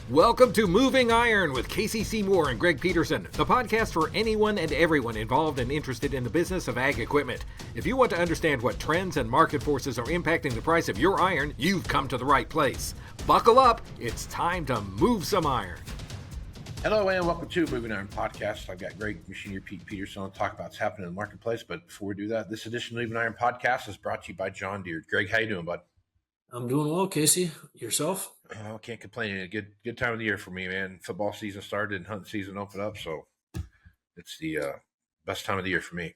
Welcome to Moving Iron with Casey Seymour and Greg Peterson, the podcast for anyone and everyone involved and interested in the business of ag equipment. If you want to understand what trends and market forces are impacting the price of your iron, you've come to the right place. Buckle up, it's time to move some iron. Hello and welcome to Moving Iron Podcast. I've got Greg Machinery Pete Peterson to talk about what's happening in the marketplace. But before we do that, this edition of Moving Iron Podcast is brought to you by John Deere. Greg, how you doing, bud? I'm doing well, Casey. Yourself? Oh, can't complain. A good time of the year for me, man. Football season started and hunting season opened up, so it's the best time of the year for me.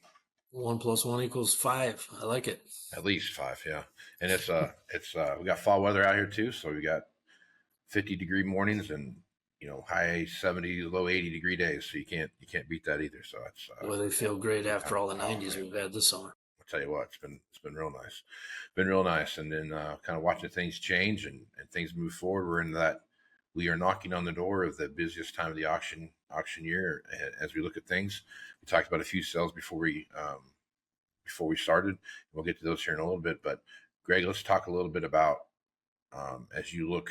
1 + 1 = 5. I like it. At least 5, yeah. And it's we got fall weather out here too, so we got 50-degree mornings and high 70, low 80-degree days. So you can't beat that either. So it's Well, they feel great after all the 90s we've had this summer. I'll tell you what, it's been real nice. Been real nice. And then kind of watching things change and things move forward. We're in that we are knocking on the door of the busiest time of the auction year. As we look at things, we talked about a few sales before we started. We'll get to those here in a little bit. But Greg, let's talk a little bit about as you're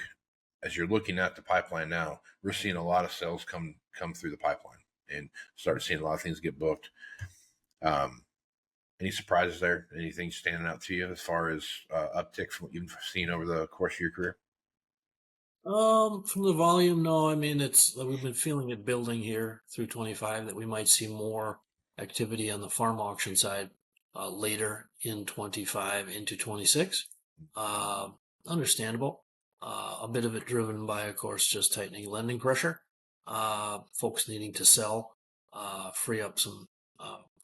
looking at the pipeline now, we're seeing a lot of sales come through the pipeline and start seeing a lot of things get booked. Any surprises there? Anything standing out to you as far as uptick from what you've seen over the course of your career? From the volume, no. I mean, we've been feeling it building here through 25 that we might see more activity on the farm auction side later in 25 into 26. Understandable. A bit of it driven by, of course, just tightening lending pressure. Folks needing to sell, free up some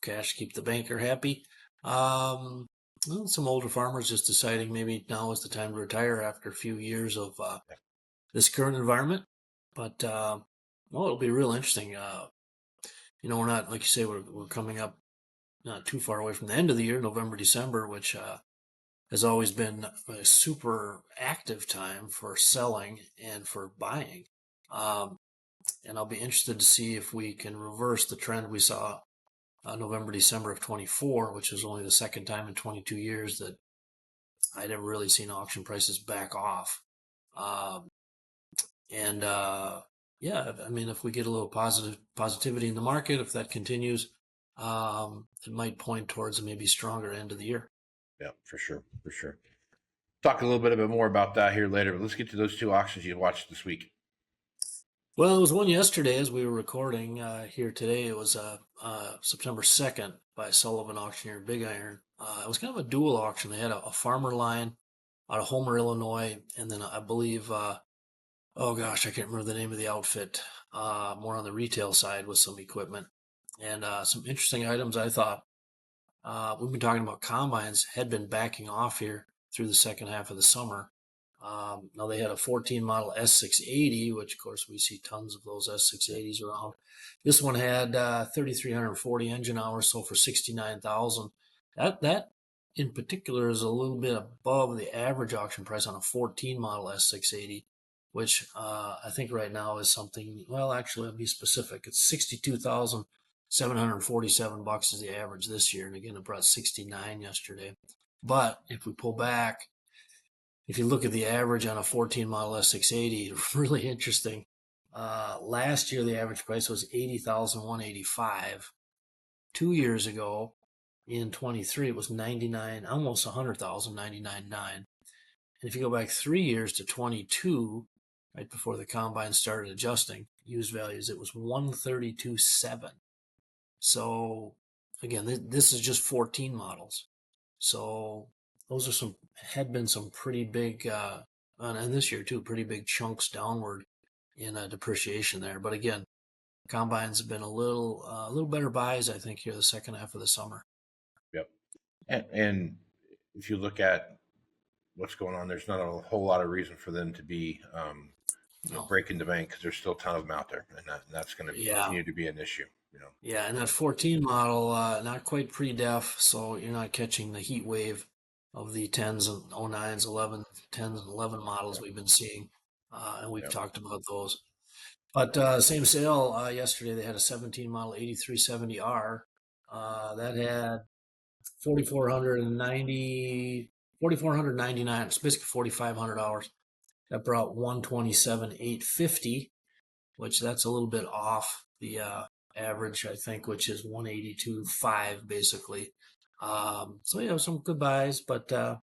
cash to keep the banker happy. Some older farmers just deciding maybe now is the time to retire after a few years of this current environment. But it'll be real interesting. We're not, like you say, we're coming up not too far away from the end of the year, November, December, which has always been a super active time for selling and for buying. And I'll be interested to see if we can reverse the trend we saw November, December of 24, which was only the second time in 22 years that I'd ever really seen auction prices back off. I mean, if we get a little positivity in the market, if that continues, it might point towards a maybe stronger end of the year. Yeah, for sure. Talk a little bit more about that here later, but let's get to those two auctions you watched this week. Well, it was one yesterday as we were recording here today. It was September 2nd by Sullivan Auctioneer Big Iron. It was kind of a dual auction. They had a farmer line out of Homer, Illinois, and then I believe, I can't remember the name of the outfit, more on the retail side with some equipment. And some interesting items, I thought. We've been talking about combines, had been backing off here through the second half of the summer. Now they had a 14 model S680, which of course we see tons of those S680s around. This one had 3,340 engine hours, so for 69,000. That in particular is a little bit above the average auction price on a 14 model S680, which I think right now is something. Well, actually, I'll be specific. It's $62,747 is the average this year, and again, it brought 69 yesterday. But if we pull back. If you look at the average on a 14 model S680, really interesting. Last year, the average price was $80,185. 2 years ago, in 23, it was 99, almost 100,000, 99.9. And if you go back 3 years to 22, right before the combine started adjusting used values, it was 132.7. So again, this is just 14 models. So those had been some pretty big, and this year too, pretty big chunks downward in depreciation there. But again, combines have been a little better buys, I think, here the second half of the summer. Yep. And if you look at what's going on, there's not a whole lot of reason for them to be breaking the bank, because there's still a ton of them out there, and that's going to continue to be an issue. Yeah, and that 14 model, not quite pre-def, so you're not catching the heat wave of the 10s and 09s, 11, 10s and 11 models we've been seeing, and we've talked about those. But same sale yesterday, they had a 17 model 8370R that had 4,499. It's basically $4,500 That brought 127,850, which that's a little bit off the average, I think, which is 182.5 basically. So yeah, some good buys, but the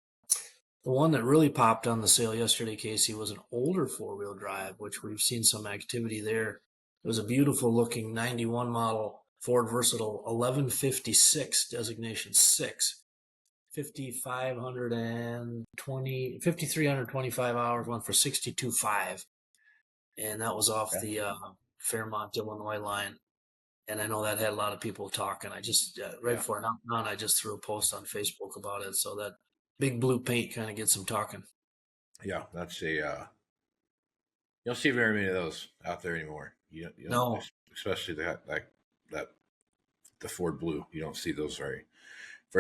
one that really popped on the sale yesterday, Casey, was an older four-wheel drive, which we've seen some activity there. It was a beautiful looking 91 model Ford Versatile 1156 designation 6. 5,325 hours, went for 62.5, and that was off Okay. the Fairmont, Illinois line. And I know that had a lot of people talking. I just right Yeah. before it knocked on, I just threw a post on Facebook about it, so that big blue paint kind of gets them talking. Yeah. That's a, you don't see very many of those out there anymore. You don't, No, especially that the Ford Blue. You don't see those very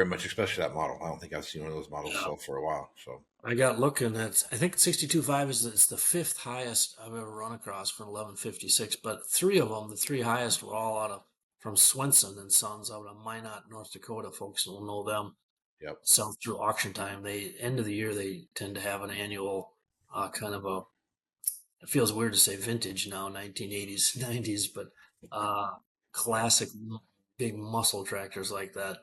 much, especially that model. I don't think I've seen one of those models yeah. sell for a while. So I got looking at, I think 62.5 is it's the fifth highest I've ever run across for an 1156, but three of them, the three highest, were all out of from Swenson and Sons out of Minot, North Dakota. Folks will know them. yep. Sell through auction time. They end of the year they tend to have an annual kind of a. It feels weird to say vintage now, 1980s, 90s, but uh, classic big muscle tractors like that.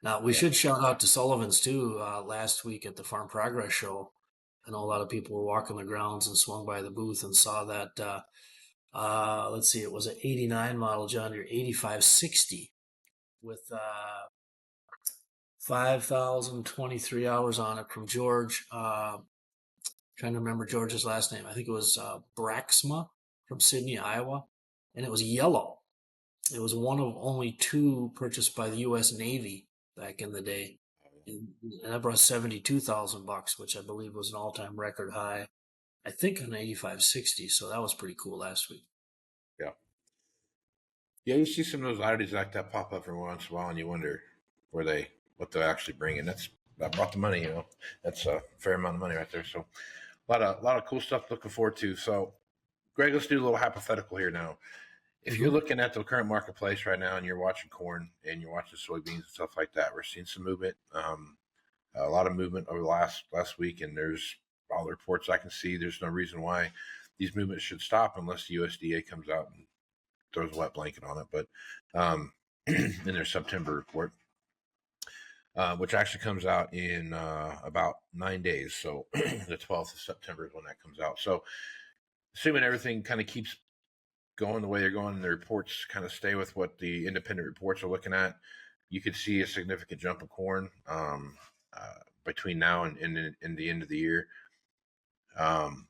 Now, we Yeah. should shout out to Sullivan's too. Last week at the Farm Progress Show, I know a lot of people were walking the grounds and swung by the booth and saw that. Let's see, it was an '89 model John Deere 8560 with 5,023 hours on it from George. Trying to remember George's last name. I think it was Braxma from Sydney, Iowa, and it was yellow. It was one of only two purchased by the U.S. Navy back in the day, and that brought $72,000, which I believe was an all-time record high. I think an 8560, so that was pretty cool last week. Yeah. Yeah. You see some of those oddities like that pop up every once in a while, and you wonder what they're actually bringing. That brought the money. That's a fair amount of money right there. So a lot of cool stuff to looking forward to. So, Greg, let's do a little hypothetical here now. If you're Mm-hmm. looking at the current marketplace right now and you're watching corn and you're watching soybeans and stuff like that, we're seeing some movement, a lot of movement over the last week. And there's all the reports I can see. There's no reason why these movements should stop unless the USDA comes out and throws a wet blanket on it. But in their September report, which actually comes out in about 9 days. So the 12th of September is when that comes out. So assuming everything kind of keeps going the way they're going and the reports kind of stay with what the independent reports are looking at, you could see a significant jump in corn between now and the end of the year. Um,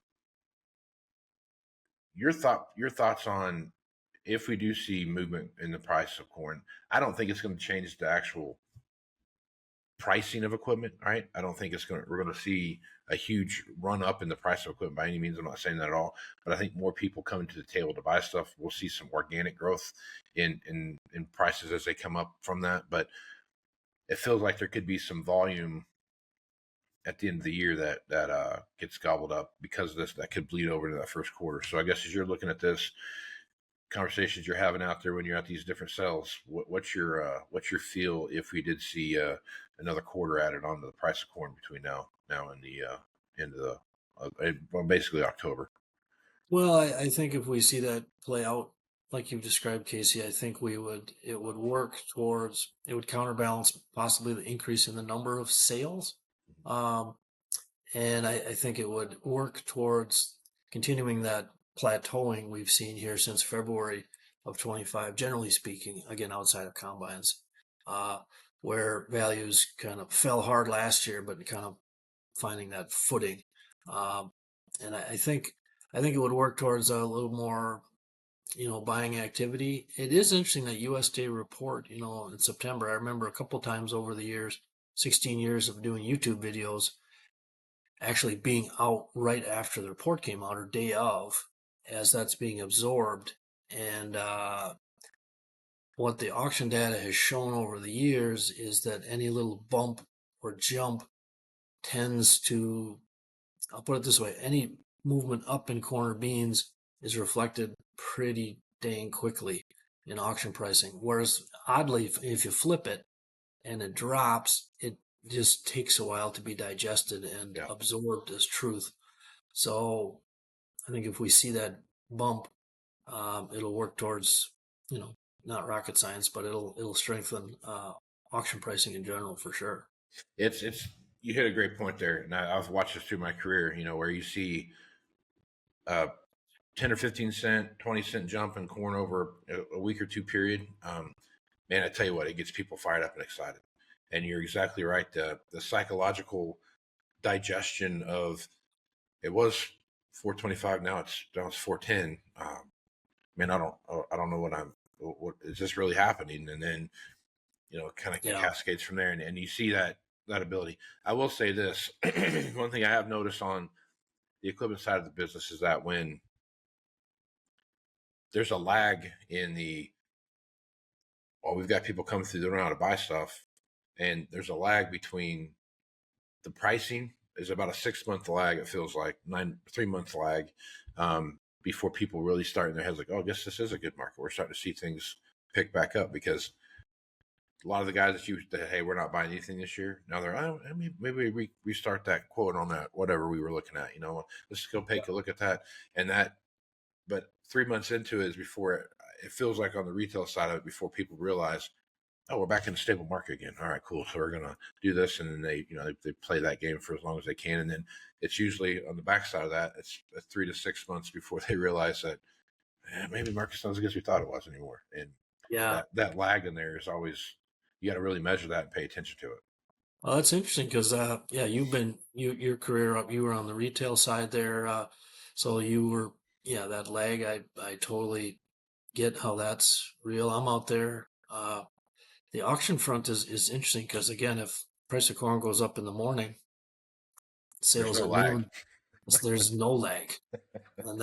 your thoughts on if we do see movement in the price of corn? I don't think it's going to change the actual pricing of equipment, right? I don't think we're going to see a huge run up in the price of equipment by any means. I'm not saying that at all, but I think more people coming to the table to buy stuff. We'll see some organic growth in prices as they come up from that. But it feels like there could be some volume at the end of the year that gets gobbled up because of this, that could bleed over to that first quarter. So I guess as you're looking at this, conversations you're having out there when you're at these different sales, what's your feel if we did see another quarter added onto the price of corn between now and the end of the well, basically October? Well, I think if we see that play out like you've described, Casey, I think it would work towards, it would counterbalance possibly the increase in the number of sales. Um, and I think it would work towards continuing that plateauing we've seen here since February of 25, generally speaking, again, outside of combines, uh, where values kind of fell hard last year, but kind of finding that footing. Um, and I think it would work towards a little more, buying activity. It is interesting that USDA report, in September. I remember a couple times over the years, 16 years of doing YouTube videos, actually being out right after the report came out or day of, as that's being absorbed. And what the auction data has shown over the years is that any little bump or jump tends to, I'll put it this way, any movement up in corner beans is reflected pretty dang quickly in auction pricing. Whereas oddly, if you flip it and it drops, it just takes a while to be digested and Yeah. absorbed as truth. So I think if we see that bump, it'll work towards, not rocket science, but it'll strengthen auction pricing in general for sure. It's you hit a great point there, and I've watched this through my career. Where you see 10 or 15 cent, 20 cent jump in corn over a week or two period. Man, I tell you what, it gets people fired up and excited. And you're exactly right. The psychological digestion of it was 425, now it's 410. Man, I don't know what is this really happening, and then it kind of Yeah. cascades from there, and you see that ability. I will say this: one thing I have noticed on the equipment side of the business is that when there's a lag in we've got people coming through, they don't know how to buy stuff, and there's a lag between the pricing is about a 6 month lag. It feels like 3 month lag before people really start in their heads like, oh, I guess this is a good market. We're starting to see things pick back up, because a lot of the guys that hey, we're not buying anything this year. Now they're maybe we restart that quote on that whatever we were looking at. Let's go take a look at that and that. But 3 months into it is before it feels like on the retail side of it, before people realize, oh, we're back in a stable market again. All right, cool. So we're gonna do this, and then they play that game for as long as they can, and then it's usually on the backside of that, it's 3 to 6 months before they realize that maybe market's not as good as we thought it was anymore. And Yeah. that lag in there is always, you got to really measure that and pay attention to it. Well, that's interesting because, yeah, your career up, you were on the retail side there. So you were, yeah, that lag, I totally get how that's real. I'm out there. The auction front is interesting because, again, if price of corn goes up in the morning, There's sales no at lag. noon, there's no lag. And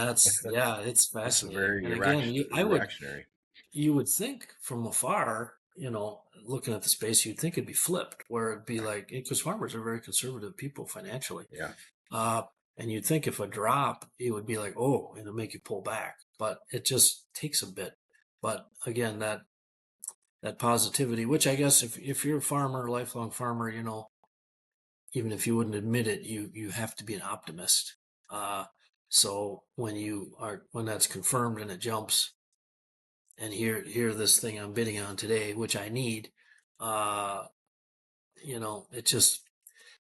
yeah, it's It's fascinating. very And again, reactionary. you would think from afar, looking at the space, you'd think it'd be flipped, where it'd be Right. like, because farmers are very conservative people financially. Yeah. Uh, and you'd think if a drop, it would be like, oh, it'll make you pull back. But it just takes a bit. But again, that positivity, which I guess if you're a farmer, a lifelong farmer, even if you wouldn't admit it, you have to be an optimist. Uh, so when that's confirmed and it jumps, and here this thing I'm bidding on today, which I need, uh, it just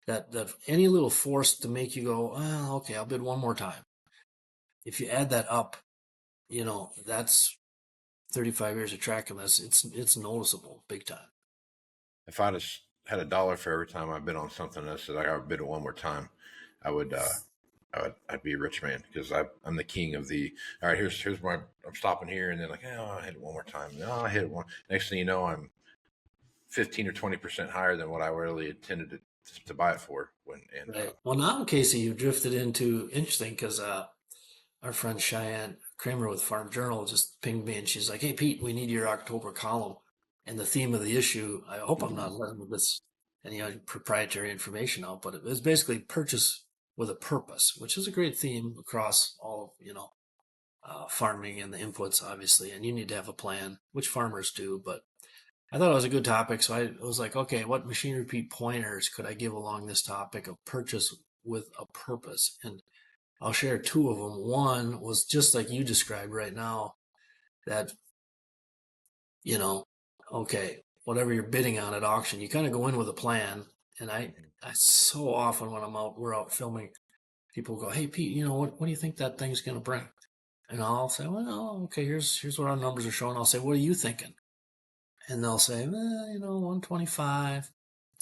that any little force to make you go, oh, okay, I'll bid one more time. If you add that up, that's 35 years of tracking this. It's noticeable, big time. If I just had a dollar for every time I bid on something and I said I got to bid it one more time, I would I'd be a rich man, because I'm the king of the, all right, here's my, I'm stopping here, and then like, oh, I hit it one more time. No, I hit it one. Next thing you know, I'm 15 or 20% higher than what I really intended to buy it for. Right. Well, now, Casey, you drifted into interesting because our friend Cheyenne Kramer with Farm Journal just pinged me and she's like, "Hey, Pete, we need your October column." And the theme of the issue, I hope I'm not letting this any proprietary information out, but it was basically purchase with a purpose, which is a great theme across all, farming and the inputs, obviously. And you need to have a plan, which farmers do. But I thought it was a good topic. So I was like, okay, what machine repeat pointers could I give along this topic of purchase with a purpose? And I'll share two of them. One was just like you described right now, that, you know, okay, whatever you're bidding on at auction, you kind of go in with a plan. And I so often when we're out filming, people go, "Hey, Pete, what do you think that thing's going to bring?" And I'll say, "Well, okay, here's what our numbers are showing." I'll say, "What are you thinking?" And they'll say, 125.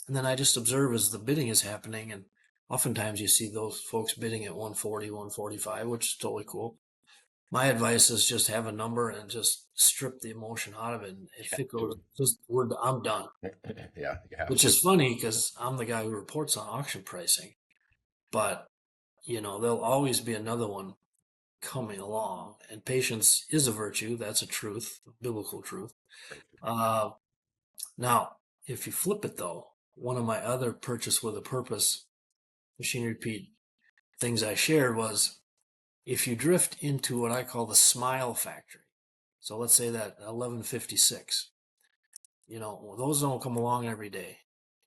And then I just observe as the bidding is happening. And oftentimes you see those folks bidding at 140, 145, which is totally cool. My advice is just have a number and just strip the emotion out of it. And if it goes, I'm done. Yeah, you have Which to. is funny because I'm the guy who reports on auction pricing. But, there'll always be another one coming along. And patience is a virtue. That's a truth, a biblical truth. Uh, Now, if you flip it though, one of my other purchase with a purpose machine repeat things I shared was, if you drift into what I call the smile factory. So let's say that 1156, those don't come along every day.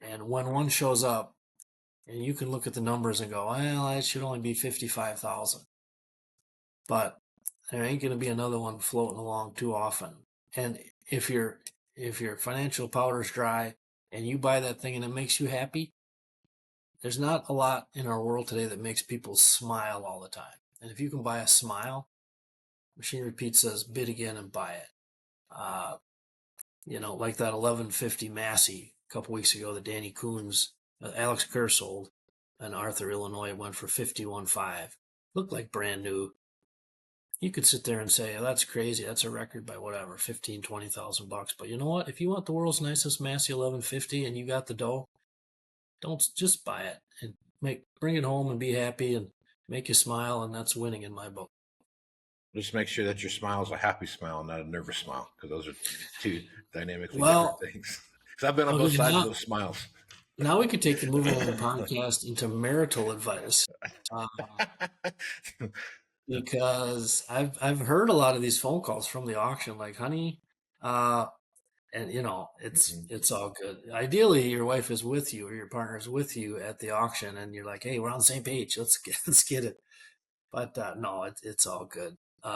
And when one shows up, And you can look at the numbers and go, well, it should only be 55,000. But there ain't going to be another one floating along too often. And if your financial powder's dry and you buy that thing and it makes you happy, there's not a lot in our world today that makes people smile all the time. And if you can buy a smile, Machinery Pete says bid again and buy it. Like that 1150 Massey a couple weeks ago that Danny Coons, Alex Kerr sold, and Arthur, Illinois, went for 51.5. Looked like brand new. You could sit there and say, oh, that's crazy. That's a record by whatever, 15, 20,000 bucks. But you know what? If you want the world's nicest Massey 1150 and you got the dough, don't just buy it and bring it home and be happy and make you smile. And that's winning in my book. Just make sure that your smile is a happy smile, not a nervous smile, because those are two dynamically different things. Because I've been on both sides of those smiles. Now we could take the Moving On podcast into marital advice, because I've heard a lot of these phone calls from the auction, like, honey, and it's all good. Ideally, your wife is with you or your partner is with you at the auction, and you're like, hey, we're on the same page. Let's get it. But no, it's all good. We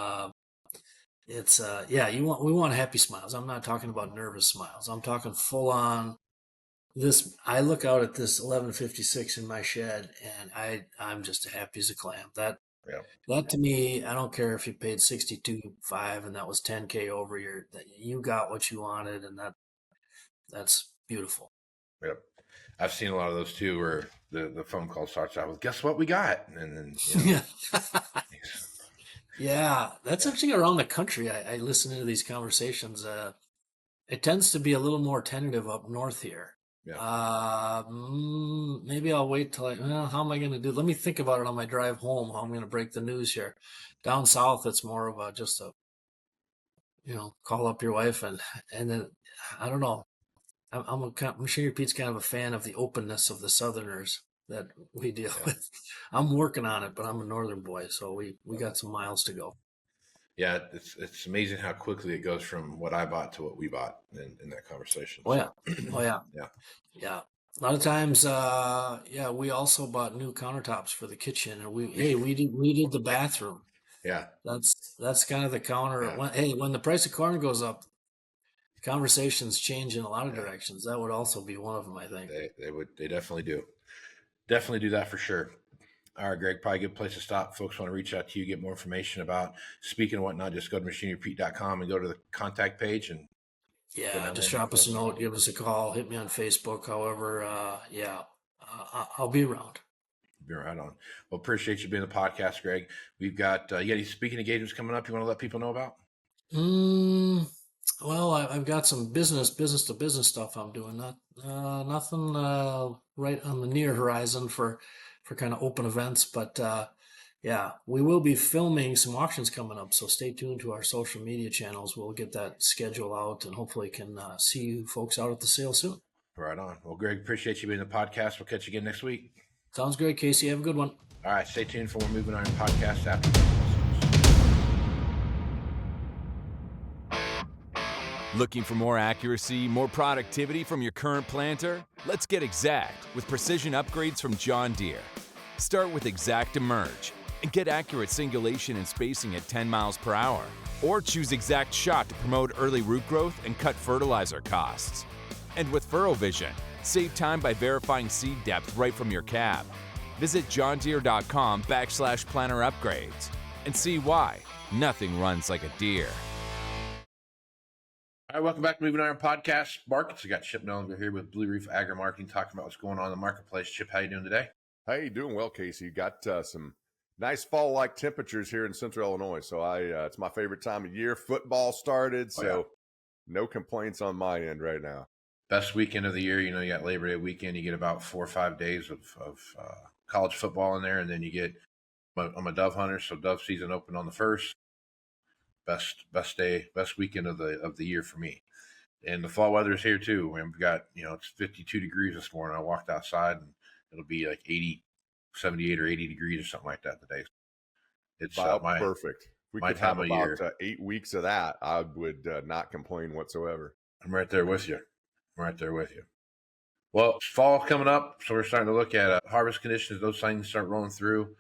want happy smiles. I'm not talking about nervous smiles. I'm talking full on. I look out at this 1156 in my shed, and I'm just happy as a clam. That to me, I don't care if you paid 62.5 and that was 10K over you got what you wanted, and that's beautiful. Yep. I've seen a lot of those too, where the phone call starts out with, guess what we got? And then, yeah, that's actually around the country. I listen to these conversations. It tends to be a little more tentative up north here. Yeah. Maybe I'll wait till how am I going to do? Let me think about it on my drive home, how I'm going to break the news here. Down south, it's more of just call up your wife and then, I don't know. Machinery Pete's kind of a fan of the openness of the Southerners that we deal with. I'm working on it, but I'm a Northern boy, so we got some miles to go. Yeah, it's amazing how quickly it goes from what I bought to what we bought in that conversation. Oh yeah, yeah. A lot of times, we also bought new countertops for the kitchen, and we did the bathroom. Yeah, that's kind of the counter. Yeah. When the price of corn goes up, conversations change in a lot of directions. That would also be one of them, I think. They definitely do. Definitely do that for sure. All right, Greg, probably a good place to stop. Folks want to reach out to you, get more information about speaking and whatnot, just go to machinerypete.com and go to the contact page. And just drop us a note, give us a call, hit me on Facebook. However, I'll be around. Be right on. Well, appreciate you being on the podcast, Greg. We've got any speaking engagements coming up you want to let people know about? Well, I've got some business to business stuff I'm doing. Nothing right on the near horizon for kind of open events, but we will be filming some auctions coming up. So stay tuned to our social media channels. We'll get that schedule out and hopefully can see you folks out at the sale soon. Right on. Well, Greg, appreciate you being on the podcast. We'll catch you again next week. Sounds great, Casey. Have a good one. All right. Stay tuned for more Moving Iron podcast after. Looking for more accuracy, more productivity from your current planter? Let's get exact with precision upgrades from John Deere. Start with Exact Emerge and get accurate singulation and spacing at 10 miles per hour. Or choose Exact Shot to promote early root growth and cut fertilizer costs. And with Furrow Vision, save time by verifying seed depth right from your cab. Visit johndeere.com/planner upgrades and see why nothing runs like a deer. All right, welcome back to Moving Iron Podcast. Markets. We got Chip Nellinger here with Blue Reef Agri Marketing talking about what's going on in the marketplace. Chip, how you doing today? Hey, doing well, Casey. Got some nice fall-like temperatures here in Central Illinois. So it's my favorite time of year. Football started, so no complaints on my end right now. Best weekend of the year. You got Labor Day weekend. You get about 4 or 5 days of college football in there, and then you get. I'm a dove hunter, so dove season opened on the 1st. Best weekend of the year for me. And the fall weather is here too. We've got, it's 52 degrees this morning. I walked outside and it'll be like 78 or 80 degrees or something like that today. It's perfect. If we could have about 8 weeks of that, I would not complain whatsoever. I'm right there with you. Well, fall coming up, so we're starting to look at harvest conditions. Those things start rolling through.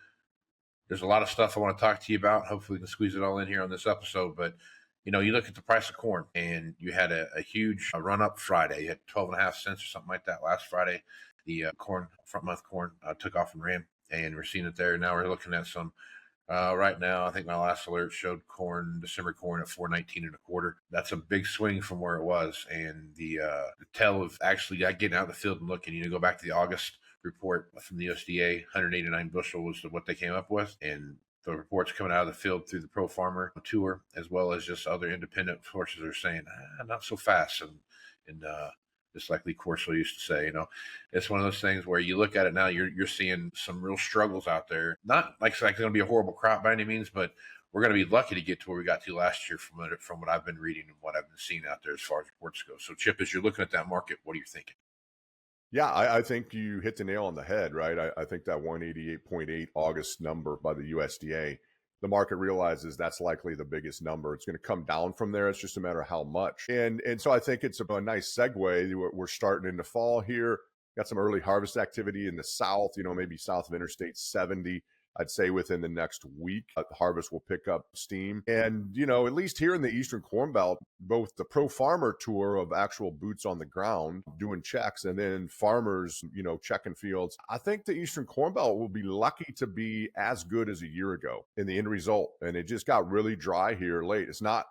There's a lot of stuff I want to talk to you about. Hopefully, we can squeeze it all in here on this episode. But you look at the price of corn, and you had a huge run up Friday. You had 12.5 cents or something like that last Friday. The corn, front month corn, took off and ran, and we're seeing it there. Now we're looking at some. Right now, I think my last alert showed December corn at 4.19 and a quarter. That's a big swing from where it was, and the tell of actually getting out of the field and looking. Go back to the August report from the USDA, 189 bushel was what they came up with, and the reports coming out of the field through the Pro Farmer Tour, as well as just other independent sources, are saying not so fast, and just like Lee Corso used to say, it's one of those things where you look at it now, you're seeing some real struggles out there. Not like it's going to be a horrible crop by any means, but we're going to be lucky to get to where we got to last year from what I've been reading and what I've been seeing out there as far as reports go. So, Chip, as you're looking at that market, what are you thinking? Yeah, I think you hit the nail on the head, right? I think that 188.8 August number by the USDA, the market realizes that's likely the biggest number. It's going to come down from there. It's just a matter of how much. And so I think it's a nice segue. We're starting into fall here. Got some early harvest activity in the south, maybe south of Interstate 70. I'd say within the next week, the harvest will pick up steam. And, at least here in the Eastern Corn Belt, both the Pro Farmer Tour of actual boots on the ground doing checks, and then farmers, checking fields. I think the Eastern Corn Belt will be lucky to be as good as a year ago in the end result. And it just got really dry here late. It's not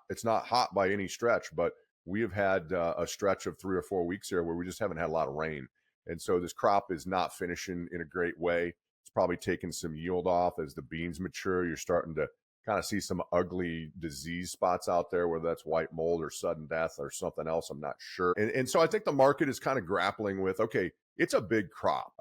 hot by any stretch, but we have had a stretch of 3 or 4 weeks here where we just haven't had a lot of rain. And so this crop is not finishing in a great way. Probably taking some yield off as the beans mature. You're starting to kind of see some ugly disease spots out there, whether that's white mold or sudden death or something else. I'm not sure. And so I think the market is kind of grappling with, okay, it's a big crop.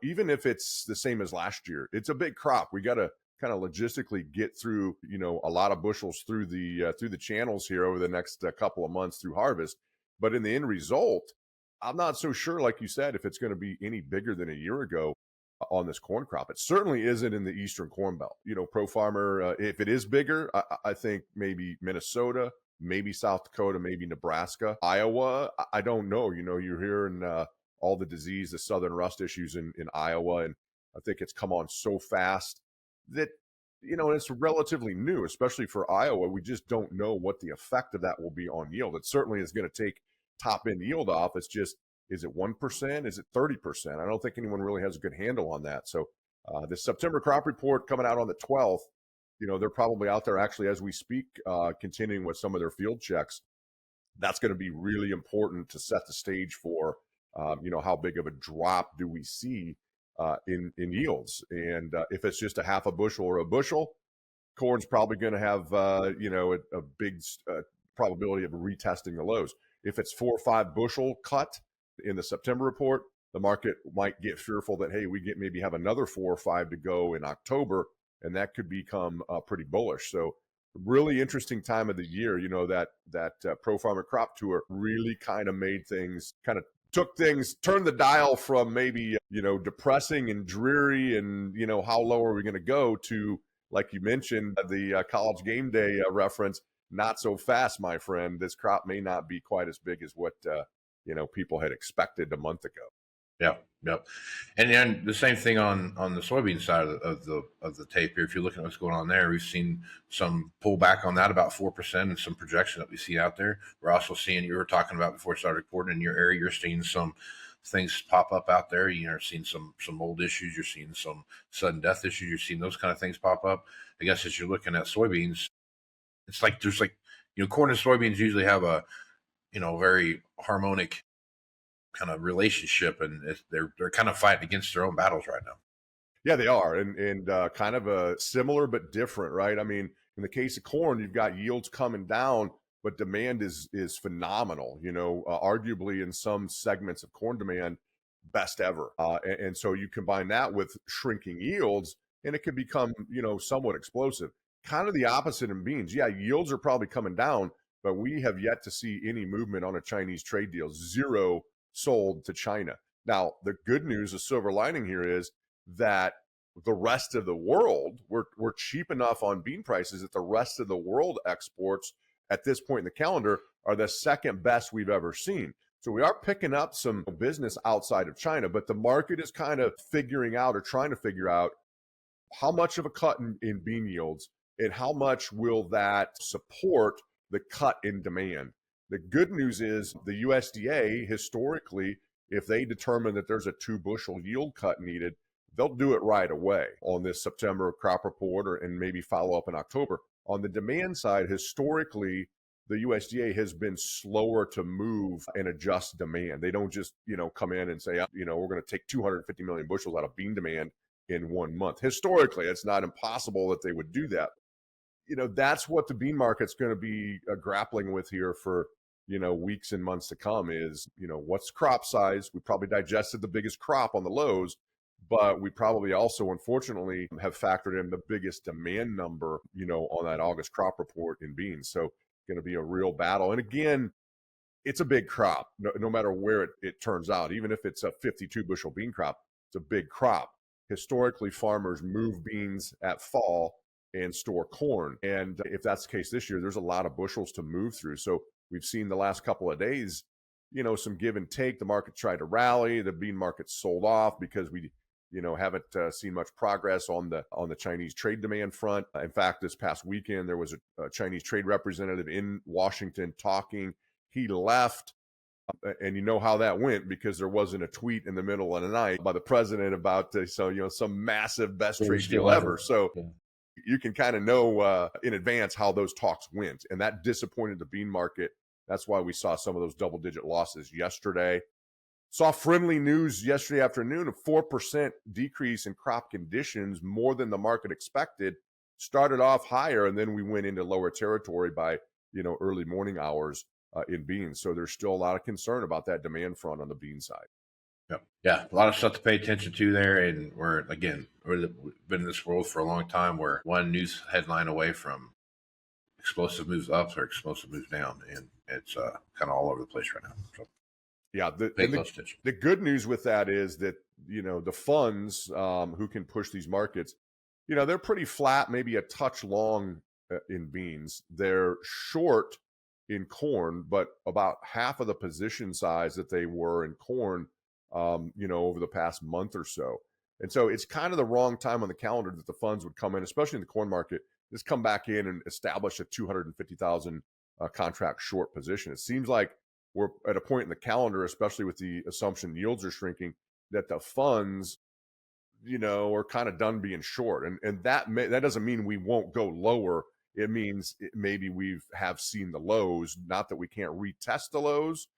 Even if it's the same as last year, it's a big crop. We got to kind of logistically get through, a lot of bushels through the channels here over the next couple of months through harvest. But in the end result, I'm not so sure, like you said, if it's going to be any bigger than a year ago on this corn crop. It certainly isn't in the Eastern Corn Belt. Pro Farmer, if it is bigger, I think maybe Minnesota, maybe South Dakota, maybe Nebraska. Iowa, I don't know. You're hearing all the disease, the southern rust issues in Iowa, and I think it's come on so fast that, it's relatively new, especially for Iowa. We just don't know what the effect of that will be on yield. It certainly is going to take top end yield off. It's just, is it 1%? Is it 30%? I don't think anyone really has a good handle on that. So the September crop report coming out on the 12th, they're probably out there actually as we speak, continuing with some of their field checks. That's going to be really important to set the stage for, how big of a drop do we see in yields. And if it's just a half a bushel or a bushel, corn's probably going to have, a big probability of retesting the lows. If it's 4 or 5 bushel cut in the September report, the market might get fearful that, hey, we maybe have another 4 or 5 to go in October, and that could become pretty bullish. So really interesting time of the year. That Pro Farmer Crop Tour really kind of made things, turned the dial from maybe, depressing and dreary and, how low are we going to go to, like you mentioned, the college game day reference, not so fast, my friend. This crop may not be quite as big as what, people had expected a month ago. Yep. And then the same thing on the soybean side of the tape here. If you're looking at what's going on there, we've seen some pullback on that, about 4%, and some projection that we see out there. We're also seeing, you were talking about before I started recording, in your area, you're seeing some things pop up out there. You're seeing some mold issues. You're seeing some sudden death issues. You're seeing those kind of things pop up. I guess as you're looking at soybeans, it's like there's corn and soybeans usually have a very harmonic kind of relationship, and they're kind of fighting against their own battles right now. Yeah, they are, and kind of a similar but different, right? I mean, in the case of corn, you've got yields coming down, but demand is phenomenal. Arguably in some segments of corn demand, best ever. And so you combine that with shrinking yields, and it can become somewhat explosive. Kind of the opposite in beans. Yeah, yields are probably coming down, but we have yet to see any movement on a Chinese trade deal. Zero sold to China. Now, the good news, the silver lining here is that the rest of the world, we're cheap enough on bean prices that the rest of the world exports at this point in the calendar are the second best we've ever seen. So we are picking up some business outside of China, but the market is kind of figuring out or trying to figure out how much of a cut in bean yields and how much will that support the cut in demand. The good news is the USDA historically, if they determine that there's a 2-bushel yield cut needed, they'll do it right away on this September crop report and maybe follow up in October. On the demand side, historically, the USDA has been slower to move and adjust demand. They don't just, come in and say, we're going to take 250 million bushels out of bean demand in 1 month. Historically, it's not impossible that they would do that. That's what the bean market's going to be grappling with here for, weeks and months to come is, what's crop size? We probably digested the biggest crop on the lows, but we probably also, unfortunately, have factored in the biggest demand number, on that August crop report in beans. So going to be a real battle. And again, it's a big crop, no matter where it turns out. Even if it's a 52 bushel bean crop, it's a big crop. Historically, farmers move beans at fall and store corn. And if that's the case this year, there's a lot of bushels to move through. So we've seen the last couple of days, some give and take. The market tried to rally. The bean market sold off because we haven't seen much progress on the Chinese trade demand front. In fact, this past weekend, there was a Chinese trade representative in Washington talking. He left, and you know how that went because there wasn't a tweet in the middle of the night by the president about some massive best trade deal ever. So you can kind of know in advance how those talks went, and that disappointed the bean market. That's why we saw some of those double-digit losses yesterday. Saw friendly news yesterday afternoon, a 4% decrease in crop conditions, more than the market expected. Started off higher, and then we went into lower territory by, early morning hours in beans. So there's still a lot of concern about that demand front on the bean side. Yeah, a lot of stuff to pay attention to there. And we've been in this world for a long time where one news headline away from explosive moves up or explosive moves down. And it's kind of all over the place right now. So. Yeah, the good news with that is that, the funds who can push these markets, they're pretty flat, maybe a touch long in beans. They're short in corn, but about half of the position size that they were in corn, over the past month or so. And so it's kind of the wrong time on the calendar that the funds would come in, especially in the corn market, just come back in and establish a 250,000 contract short position. It seems like we're at a point in the calendar, especially with the assumption yields are shrinking, that the funds, are kind of done being short. And that doesn't mean we won't go lower. It means maybe have seen the lows, not that we can't retest the lows,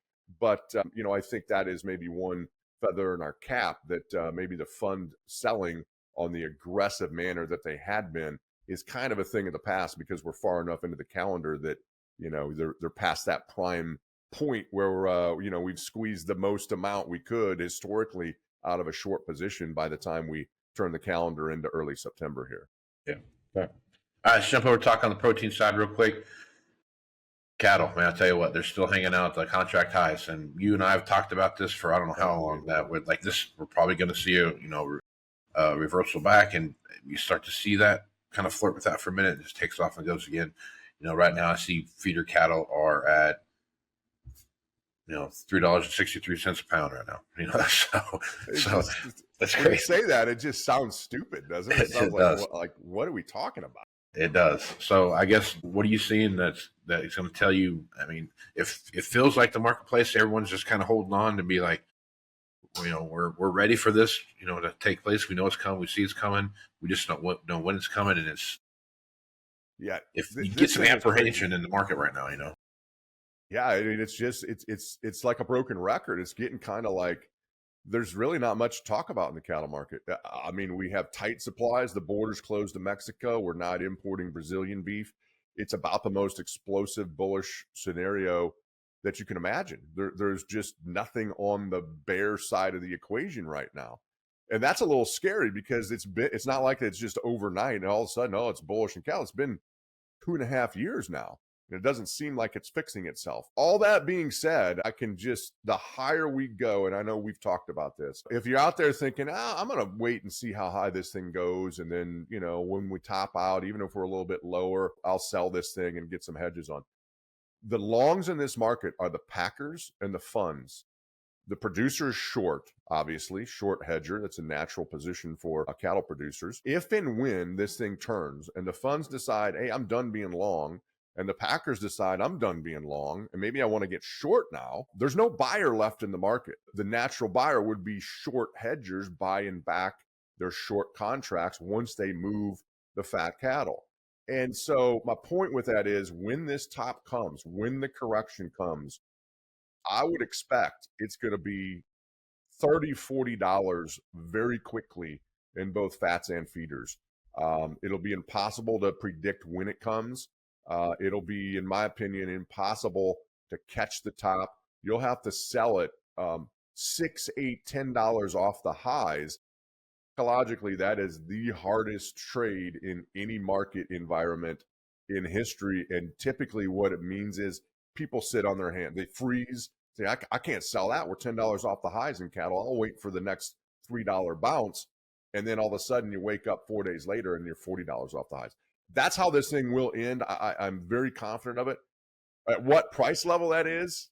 but, I think that is maybe one feather in our cap that maybe the fund selling on the aggressive manner that they had been is kind of a thing of the past because we're far enough into the calendar that, they're past that prime point where we've squeezed the most amount we could historically out of a short position by the time we turn the calendar into early September here. Yeah. All right, let's jump over to talk on the protein side real quick. Cattle, man, I'll tell you what, they're still hanging out at the contract highs, and you and I have talked about this for I don't know how long. That we're probably going to see a reversal back, and you start to see that kind of flirt with that for a minute, and just takes off and goes again. Right now I see feeder cattle are at $3.63 a pound right now. So that's crazy. When you say that, it just sounds stupid, doesn't it? It sounds like what are we talking about? It does. So I guess what are you seeing that's going to tell you? I mean, if it feels like the marketplace, everyone's just kind of holding on to be like, we're ready for this, to take place. We know it's coming. We see it's coming. We just don't know when it's coming. And it's if you get some apprehension in the market right now, Yeah, I mean, it's like a broken record. It's getting kind of like there's really not much to talk about in the cattle market. I mean, we have tight supplies. The border's closed to Mexico. We're not importing Brazilian beef. It's about the most explosive, bullish scenario that you can imagine. There's just nothing on the bear side of the equation right now. And that's a little scary because it's not like it's just overnight and all of a sudden, it's bullish in cattle. It's been 2.5 years now. And it doesn't seem like it's fixing itself. All that being said, the higher we go, and I know we've talked about this, if you're out there thinking, I'm going to wait and see how high this thing goes. And then, when we top out, even if we're a little bit lower, I'll sell this thing and get some hedges on. The longs in this market are the packers and the funds. The producer is short, obviously, short hedger. That's a natural position for cattle producers. If and when this thing turns and the funds decide, hey, I'm done being long, and the packers decide I'm done being long, and maybe I want to get short now, there's no buyer left in the market. The natural buyer would be short hedgers buying back their short contracts once they move the fat cattle. And so my point with that is when this top comes, when the correction comes, I would expect it's going to be $30, $40 very quickly in both fats and feeders. It'll be impossible to predict when it comes. It'll be, in my opinion, impossible to catch the top. You'll have to sell it $6, $8, $10 off the highs. Psychologically, that is the hardest trade in any market environment in history. And typically what it means is people sit on their hand. They freeze. Say, I can't sell that. We're $10 off the highs in cattle. I'll wait for the next $3 bounce. And then all of a sudden you wake up 4 days later and you're $40 off the highs. That's how this thing will end. I'm very confident of it. At what price level that is,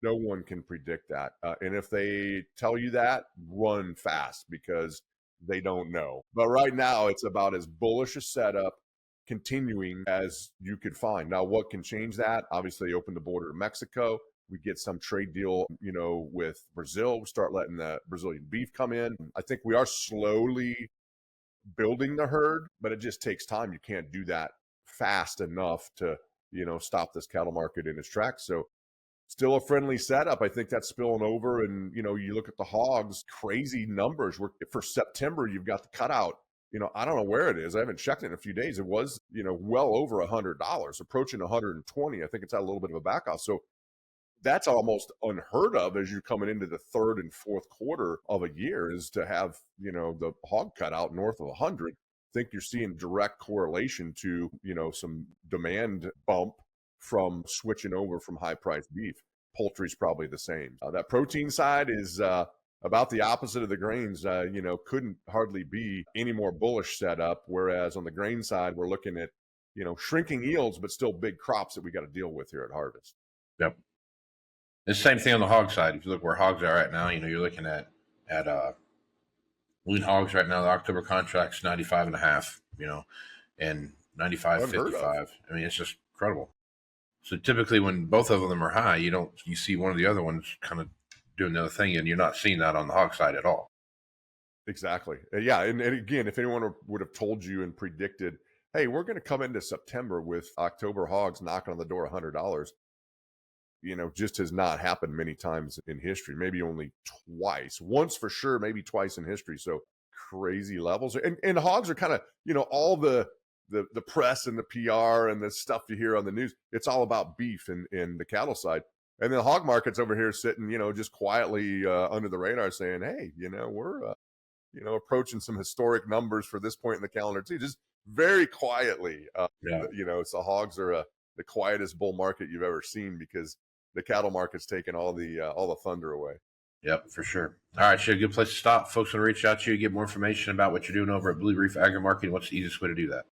no one can predict that. And if they tell you that, run fast because they don't know. But right now, it's about as bullish a setup continuing as you could find. Now, what can change that? Obviously, open the border to Mexico. We get some trade deal, with Brazil. We start letting the Brazilian beef come in. I think we are slowly building the herd, but it just takes time. You can't do that fast enough to, stop this cattle market in its tracks. So still a friendly setup. I think that's spilling over. And, you look at the hogs, crazy numbers. For September, you've got the cutout. I don't know where it is. I haven't checked it in a few days. It was, well over $100, approaching 120. I think it's at a little bit of a back off. So that's almost unheard of as you're coming into the third and fourth quarter of a year is to have, the hog cutout north of 100. I think you're seeing direct correlation to, some demand bump from switching over from high priced beef. Poultry's probably the same. That protein side is about the opposite of the grains. Couldn't hardly be any more bullish setup. Whereas on the grain side, we're looking at, shrinking yields, but still big crops that we got to deal with here at harvest. Yep. It's the same thing on the hog side. If you look where hogs are right now, you're looking at lean hogs right now. The October contract's 95.5, and 95.55. I mean, it's just incredible. So typically when both of them are high, you see one of the other ones kind of doing the other thing, and you're not seeing that on the hog side at all. Exactly. Yeah. And again, if anyone would have told you and predicted, hey, we're going to come into September with October hogs knocking on the door $100, just has not happened many times in history, maybe only twice, once for sure, maybe twice in history. So crazy levels. And hogs are kind of, all the press and the PR and the stuff you hear on the news, it's all about beef and the cattle side. And then the hog market's over here sitting, just quietly under the radar saying, hey, we're, approaching some historic numbers for this point in the calendar too, just very quietly. So hogs are the quietest bull market you've ever seen because the cattle market's taking all the thunder away. Yep, for sure. All right, Shea, good place to stop. Folks want to reach out to you, get more information about what you're doing over at Blue Reef Agri-Marketing. What's the easiest way to do that?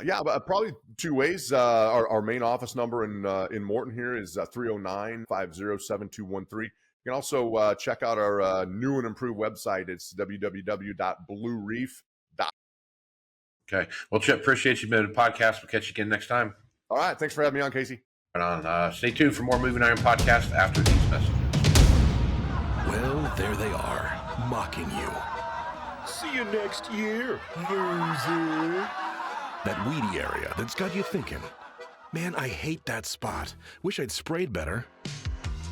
Yeah, but probably two ways. Our main office number in Morton here is 309-507213. You can also check out our new and improved website. It's www.bluereef.com. Okay. Well, Chip, appreciate you being on the podcast. We'll catch you again next time. All right. Thanks for having me on, Casey. Right on. Stay tuned for more Moving Iron podcast after these messages. Well, there they are, mocking you. See you next year, loser. That weedy area that's got you thinking, man, I hate that spot. Wish I'd sprayed better.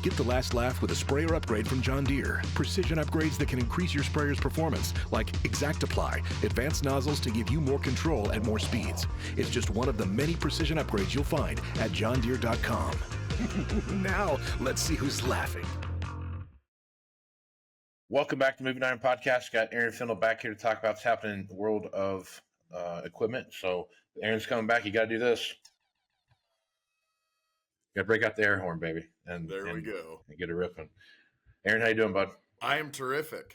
Get the last laugh with a sprayer upgrade from John Deere. Precision upgrades that can increase your sprayer's performance, like Exact Apply, advanced nozzles to give you more control at more speeds. It's just one of the many precision upgrades you'll find at johndeere.com. Now, let's see who's laughing. Welcome back to Moving Iron Podcast. Got Aaron Findle back here to talk about what's happening in the world of equipment. So Aaron's coming back. You got to do this. Got to break out the air horn, baby. And there we go. And get it ripping. Aaron, how you doing, bud? I am terrific.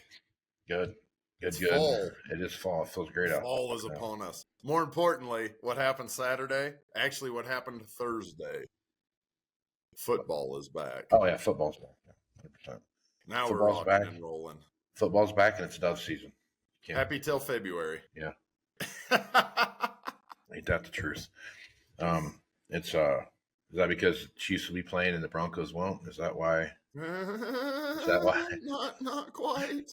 Good. It's fall. It is fall. It feels great out. Fall is upon us. More importantly, what happened Saturday? Actually, what happened Thursday? Football is back. Oh yeah, football's back. Yeah, 100%. Now Football's we're rocking back. and rolling. Football's back, and it's dove season. Happy till February. Yeah, ain't that the truth? It's is that because Chiefs will be playing and the Broncos won't? Is that why? Is that why? Not quite.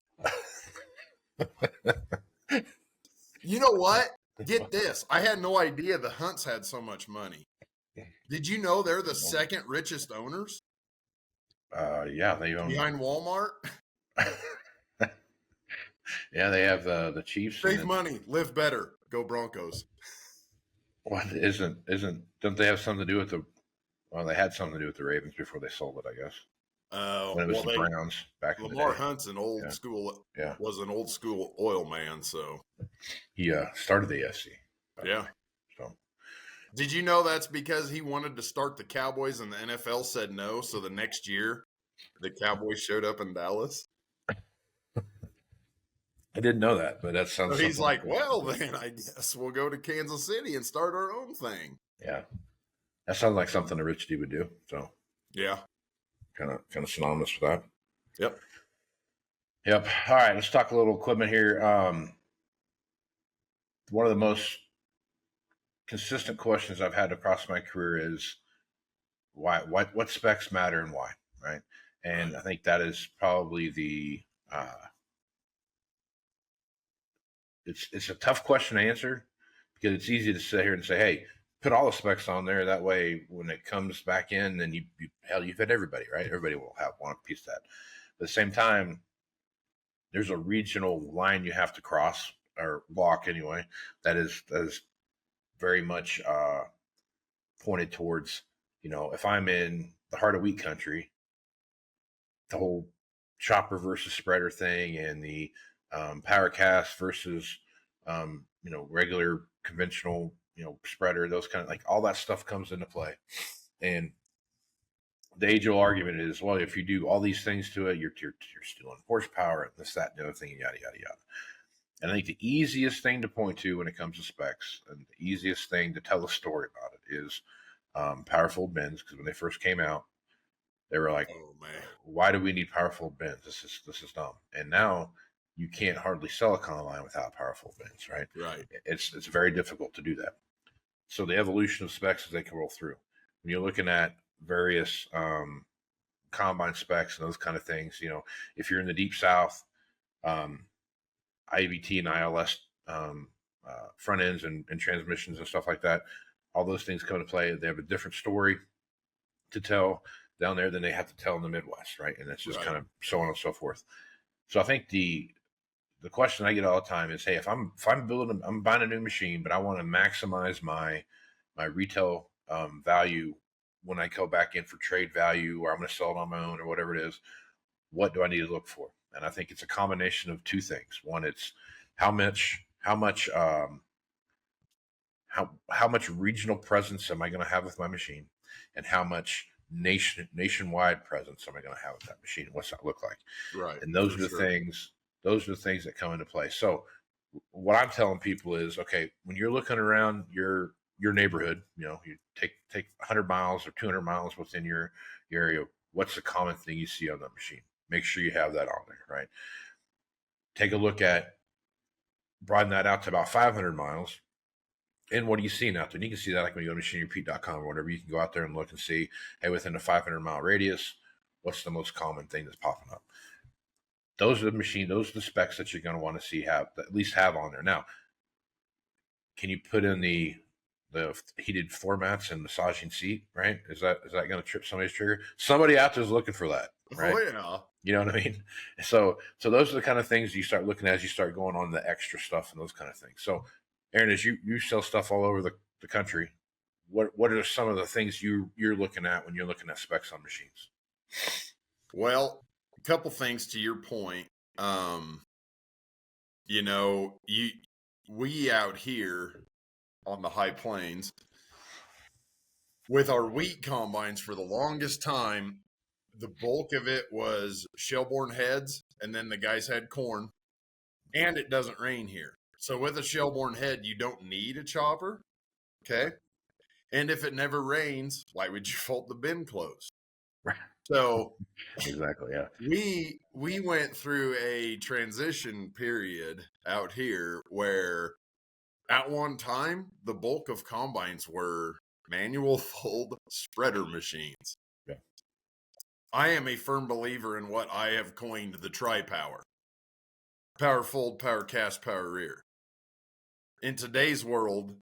You know what? Get this. I had no idea the Hunts had so much money. Did you know they're the second richest owners? Yeah, they own behind Walmart. Yeah, they have the Chiefs. Save money, live better, go Broncos. What don't they have something to do with the? Well, they had something to do with the Ravens before they sold it, I guess. When it was the Browns back in the day. Lamar Hunt's an old school. Yeah, was an old school oil man. So he started the SC. Yeah. So did you know that's because he wanted to start the Cowboys and the NFL said no? So the next year, the Cowboys showed up in Dallas. I didn't know that, but that sounds. So he's like, well, then I guess we'll go to Kansas City and start our own thing. Yeah, that sounds like something a rich dude would do. So yeah, kind of synonymous with that. Yep. All right, let's talk a little equipment here. One of the most consistent questions I've had across my career is why, what specs matter and why, right? And I think that is probably the it's a tough question to answer because it's easy to sit here and say, hey, put all the specs on there. That way, when it comes back in, then you fit everybody, right? Everybody will want a piece of that. But at the same time, there's a regional line you have to cross or walk anyway. That is very much pointed towards, if I'm in the heart of wheat country, the whole chopper versus spreader thing and the power cast versus, regular conventional, spreader, those kind of like all that stuff comes into play. And the age-old argument is, well, if you do all these things to it, you're stealing horsepower and this, that, and the other thing, and yada, yada, yada. And I think the easiest thing to point to when it comes to specs and the easiest thing to tell a story about it is powerful bins, because when they first came out, they were like, oh, man, why do we need powerful bins? This is dumb. And now you can't hardly sell a combine without powerful bins, right? Right. It's very difficult to do that. So the evolution of specs as they can roll through. When you're looking at various combine specs and those kind of things, if you're in the deep south, IVT and ILS front ends and transmissions and stuff like that, all those things come into play. They have a different story to tell down there than they have to tell in the Midwest, right? And it's just kind of so on and so forth. So I think the question I get all the time is, hey, if I'm buying a new machine, but I want to maximize my retail value when I go back in for trade value, or I'm going to sell it on my own, or whatever it is, what do I need to look for? And I think it's a combination of two things. One, it's how much regional presence am I going to have with my machine, and how much nationwide presence am I going to have with that machine? What's that look like? Right. And those are the things. Those are the things that come into play. So what I'm telling people is, okay, when you're looking around your neighborhood, you take 100 miles or 200 miles within your area, what's the common thing you see on that machine? Make sure you have that on there, right? Take a look at broaden that out to about 500 miles. And what are you seeing out there? And you can see that like when you go to machinerypete.com or whatever, you can go out there and look and see, hey, within a 500-mile radius, what's the most common thing that's popping up? Those are the specs that you're going to want to see at least have on there. Now, can you put in the heated floor mats and massaging seat, right? Is that going to trip somebody's trigger? Somebody out there is looking for that, right? Oh, yeah. You know what I mean? So those are the kind of things you start looking at as you start going on the extra stuff and those kind of things. So, Aaron, as you sell stuff all over the country, what are some of the things you're looking at when you're looking at specs on machines? Well, a couple things to your point. We out here on the high plains with our wheat combines for the longest time, the bulk of it was shellborne heads, and then the guys had corn, and it doesn't rain here. So with a shellborne head, you don't need a chopper, okay? And if it never rains, why would you fold the bin closed? Right. So Exactly. Yeah. we went through a transition period out here where at one time the bulk of combines were manual fold spreader machines. Yeah. I am a firm believer in what I have coined the tri-power. Power fold, power cast, power rear. In today's world,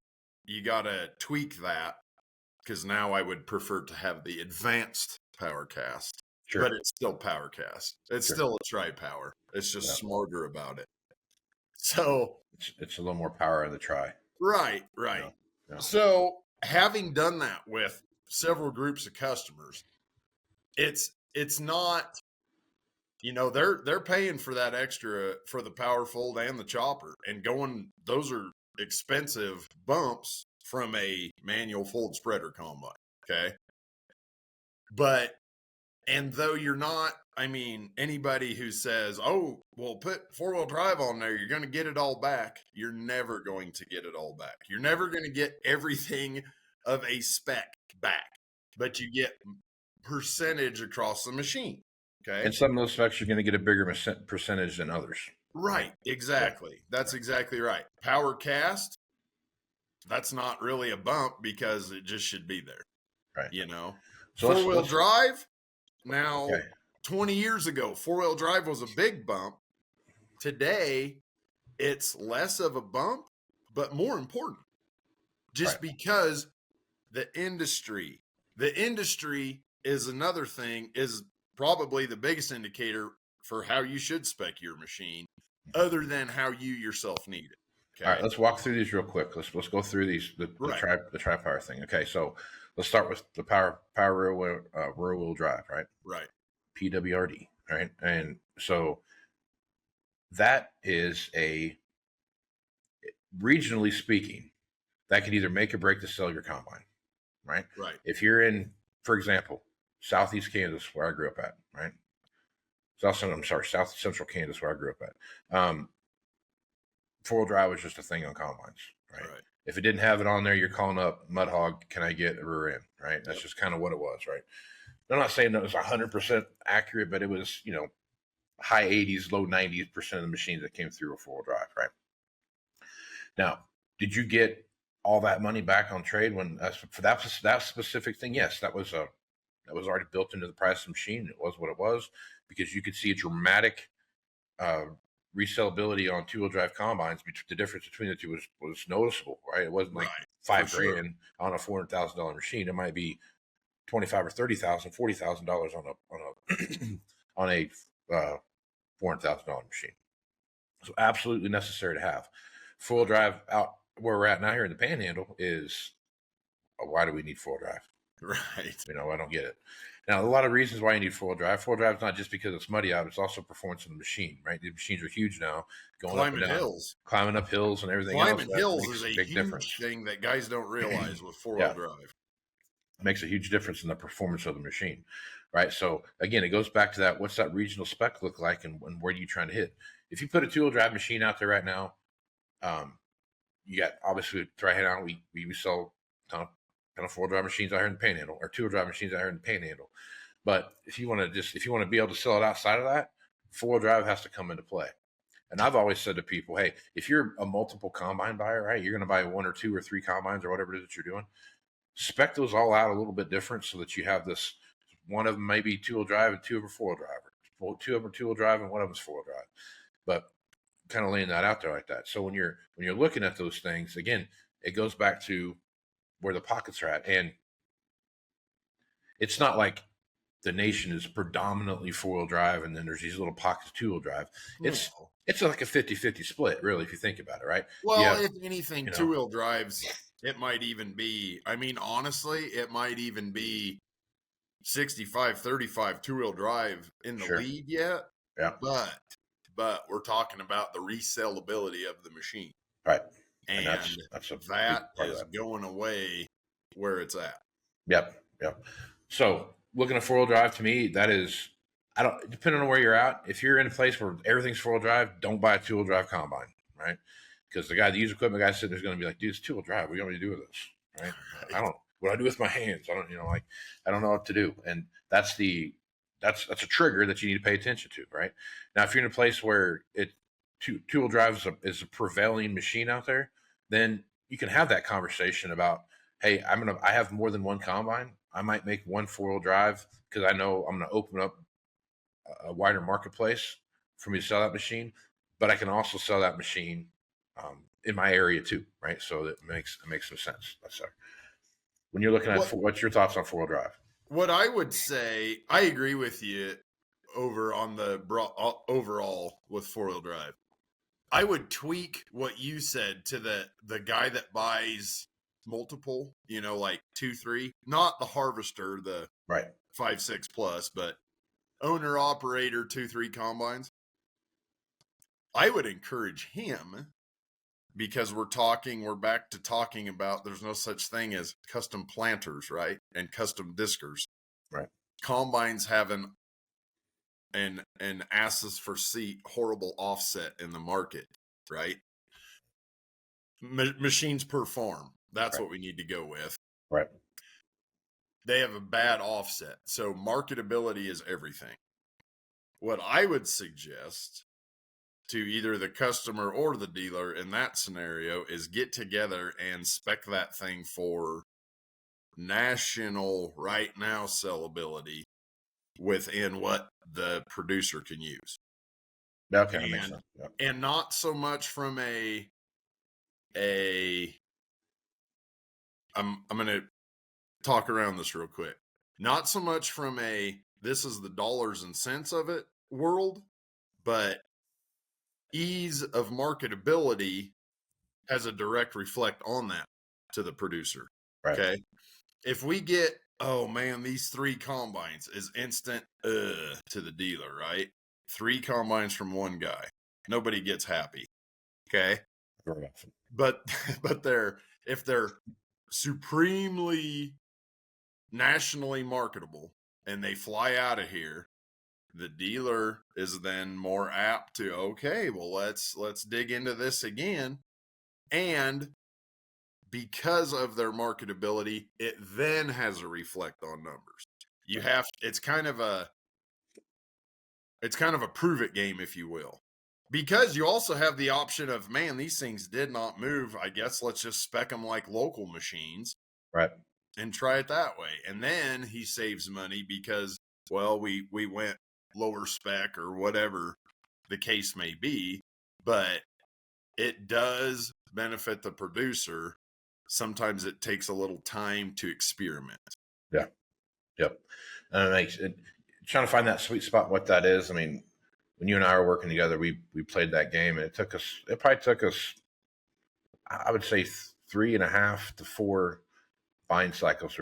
you got to tweak that, because now I would prefer to have the advanced power cast, Sure. but it's still power cast. It's Sure. still a tri-power. It's just Yeah. smarter about it. So It's a little more power in the tri. right. Yeah. So having done that with several groups of customers, it's not, they're paying for that extra for the power fold and the chopper, and those are expensive bumps from a manual fold spreader combine. Okay. And though you're not, anybody who says, oh, well, put 4-wheel drive on there, you're going to get it all back. You're never going to get it all back. You're never going to get everything of a spec back, but you get percentage across the machine. Okay. And some of those specs you're going to get a bigger percentage than others. Right. Exactly. That's exactly right. Power cast, that's not really a bump because it just should be there. Right. So 4-wheel drive. Now, okay. 20 years ago, 4-wheel drive was a big bump. Today, it's less of a bump, but more important. Just because the industry is another thing, is probably the biggest indicator for how you should spec your machine, other than how you yourself need it. Okay. All right, let's walk through these real quick. Let's go through these the tri-power thing. Okay, so let's start with the power rear wheel drive, right? Right. PWRD, right? And so that is regionally speaking, that can either make or break the sale of your combine, right? Right. If you're in, for example, Southeast Kansas, where I grew up at, right? South Central Kansas, where I grew up at. 4-wheel drive was just a thing on combines, right? If it didn't have it on there, you're calling up Mud Hog, can I get a rear end, right? That's just kind of what it was, right? I'm not saying that it was 100% accurate, but it was, high 80s, low 90% of the machines that came through a 4-wheel drive, right? Now, did you get all that money back on trade when for that specific thing? Yes, that was already built into the price of the machine. It was what it was, because you could see a dramatic resellability on 2-wheel drive combines. The difference between the two was noticeable, right? It wasn't like $5,000 on a $400,000 machine. It might be $25,000 or $30,000, $40,000 on a $400,000 machine. So absolutely necessary to have. 4-wheel drive out where we're at now here in the Panhandle is, why do we need 4-wheel drive? Right. I don't get it. Now, a lot of reasons why you need 4-wheel drive. 4-wheel drive is not just because it's muddy out; it's also performance of the machine, right? The machines are huge now, climbing up hills, and everything else. Climbing hills is a huge thing that guys don't realize with 4-wheel drive. It makes a huge difference in the performance of the machine, right? So again, it goes back to that: what's that regional spec look like, and where are you trying to hit? If you put a 2-wheel drive machine out there right now, you got obviously right now we sell a ton of 4-wheel drive machines out here in the Panhandle, or 2-wheel drive machines out here in the Panhandle. But if you want to be able to sell it outside of that, 4-wheel drive has to come into play. And I've always said to people, hey, if you're a multiple combine buyer, right, you're going to buy 1 or 2 or 3 combines or whatever it is that you're doing, spec those all out a little bit different, so that you have this, one of them maybe 2-wheel drive and 2 of them 4-wheel drive, or 2 of them 2-wheel drive and 1 of them is 4-wheel drive. But kind of laying that out there like that. So when you're looking at those things, again, it goes back to where the pockets are at. And it's not like the nation is predominantly 4-wheel drive and then there's these little pockets of 2-wheel drive. It's like a 50-50 split, really, if you think about it, right? Well, if anything, 2-wheel drives, it might even be, honestly, it might even be 65-35 2-wheel drive in the lead yet. Yeah. But we're talking about the resellability of the machine. Right. And that is going away where it's at. Yep. So looking at 4-wheel drive, to me, that is, depending on where you're at, if you're in a place where everything's 4-wheel drive, don't buy a 2-wheel drive combine, right? Because the used equipment guy sitting there's going to be like, dude, it's 2-wheel drive. What do you want me to do with this? Right? what do I do with my hands? I don't, I don't know what to do. And that's a trigger that you need to pay attention to, right? Now, if you're in a place where two-wheel drive is a prevailing machine out there, then you can have that conversation about, hey, I have more than one combine. I might make one four-wheel drive because I know I'm going to open up a wider marketplace for me to sell that machine, but I can also sell that machine in my area too, right? So it makes some sense. That's when you're looking at what's your thoughts on four-wheel drive? What I would say, I agree with you over on the overall with four-wheel drive. I would tweak what you said to the guy that buys multiple, like 2, 3, not the harvester, the right 5, 6 plus, but owner operator 2, 3 combines. I would encourage him, because we're back to talking about there's no such thing as custom planters, right? And custom diskers. Right. Combines have an asses for seat horrible offset in the market, right? Machines per farm. That's what we need to go with. Right. They have a bad offset. So marketability is everything. What I would suggest to either the customer or the dealer in that scenario is get together and spec that thing for national right now sellability within what the producer can use. Okay, that makes sense. Yep. And not so much from I'm going to talk around this real quick. Not so much from this is the dollars and cents of it world, but ease of marketability has a direct reflect on that to the producer. Right. Okay. If we get, oh man, these 3 combines is instant to the dealer, right? 3 combines from one guy. Nobody gets happy. Okay. Very often. But if they're supremely nationally marketable and they fly out of here, the dealer is then more apt to, okay, well, let's dig into this again. And because of their marketability, it then has a reflect on numbers. It's kind of a prove it game, if you will. Because you also have the option of, man, these things did not move. I guess let's just spec them like local machines. Right. And try it that way. And then he saves money because, well, we went lower spec or whatever the case may be, but it does benefit the producer. Sometimes it takes a little time to experiment. Yeah. Yep. And it makes it trying to find that sweet spot, what that is. I mean, when you and I were working together, we played that game, and it probably took us, I would say 3.5 to 4 buying cycles to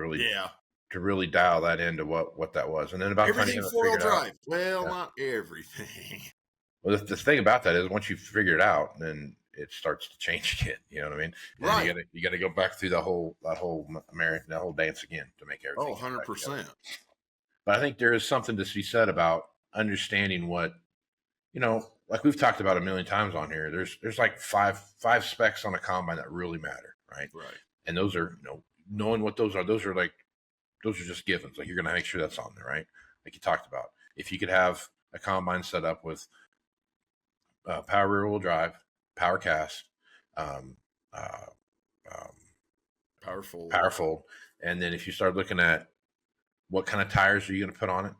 really dial that into what that was. And then about everything 4-wheel drive. Well, not everything. Well, the thing about that is once you figure it out, then it starts to change again. You know what I mean? Right. You got to go back through that whole dance again to make everything. Oh, 100%. But I think there is something to be said about understanding what, like we've talked about a million times on here. There's like five specs on a combine that really matter, right? Right. And those are, knowing what those are just givens. Like you're going to make sure that's on there, right? Like you talked about. If you could have a combine set up with power rear wheel drive, power cast, power fold, and then if you start looking at what kind of tires are you going to put on it,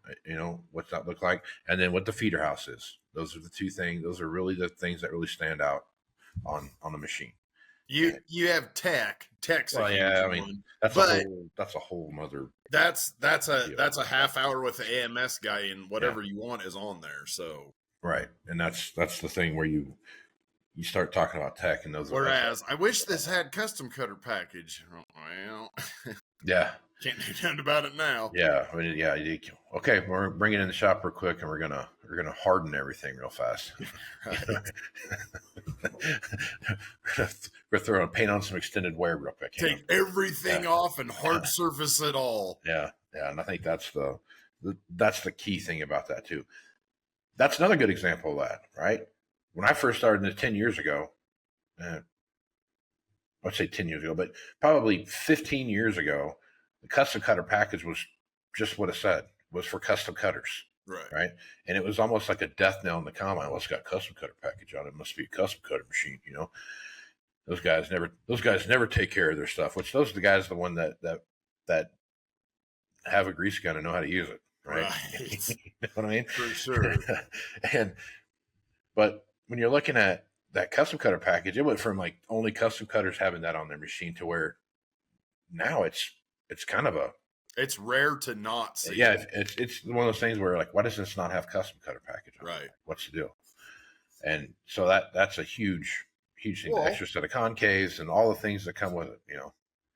what's that look like, and then what the feeder house is. Those are the 2 things. Those are really the things that really stand out on the machine. You have tech's well, yeah, I mean that's a whole nother. That's a half hour with the AMS guy, and whatever you want is on there. So right, and that's the thing where you start talking about tech and those. Whereas I wish this had custom cutter package. Well, yeah, can't do nothing about it now. Yeah, I mean, yeah. Okay, we're bringing it in the shop real quick, and we're gonna harden everything real fast. We're throwing paint on some extended wear real quick. Take everything off and hard surface it all. Yeah, and I think that's the key thing about that too. That's another good example of that, right? When I first started 10 years ago, I'd say 10 years ago, but probably 15 years ago, the custom cutter package was just what it said, was for custom cutters. Right. And it was almost like a death knell in the combine. Well, it's got custom cutter package on it. It must be a custom cutter machine, you know. Those guys never take care of their stuff, which those are the guys, the one that have a grease gun and know how to use it. Right. You know what I mean? For sure. But when you're looking at that custom cutter package, it went from like only custom cutters having that on their machine to where now it's kind of it's rare to not see. Yeah, it's one of those things where like, why does this not have custom cutter package on it? What's the deal? And so that's a huge thing. The extra set of concaves and all the things that come with it, you know.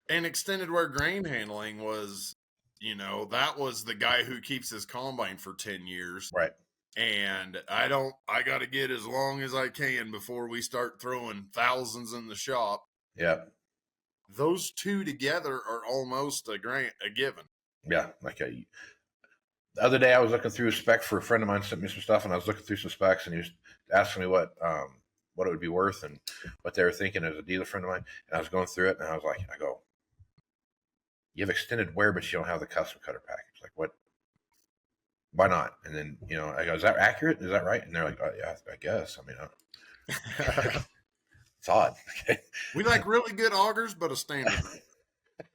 And extended wear grain handling was, you know, that was the guy who keeps his combine for 10 years. Right. And I got to get as long as I can before we start throwing thousands in the shop. Yeah. Those two together are almost a given. Yeah. Like the other day I was looking through a spec for a friend of mine, sent me some stuff, and I was looking through some specs, and he was asking me what it would be worth and what they were thinking as a dealer friend of mine. And I was going through it, and I go, you have extended wear, but you don't have the custom cutter package. Like, what? Why not? And then, you know, I go, is that accurate? Is that right? And they're like, oh, yeah, I guess. I mean, it's odd. We like really good augers, but a standard.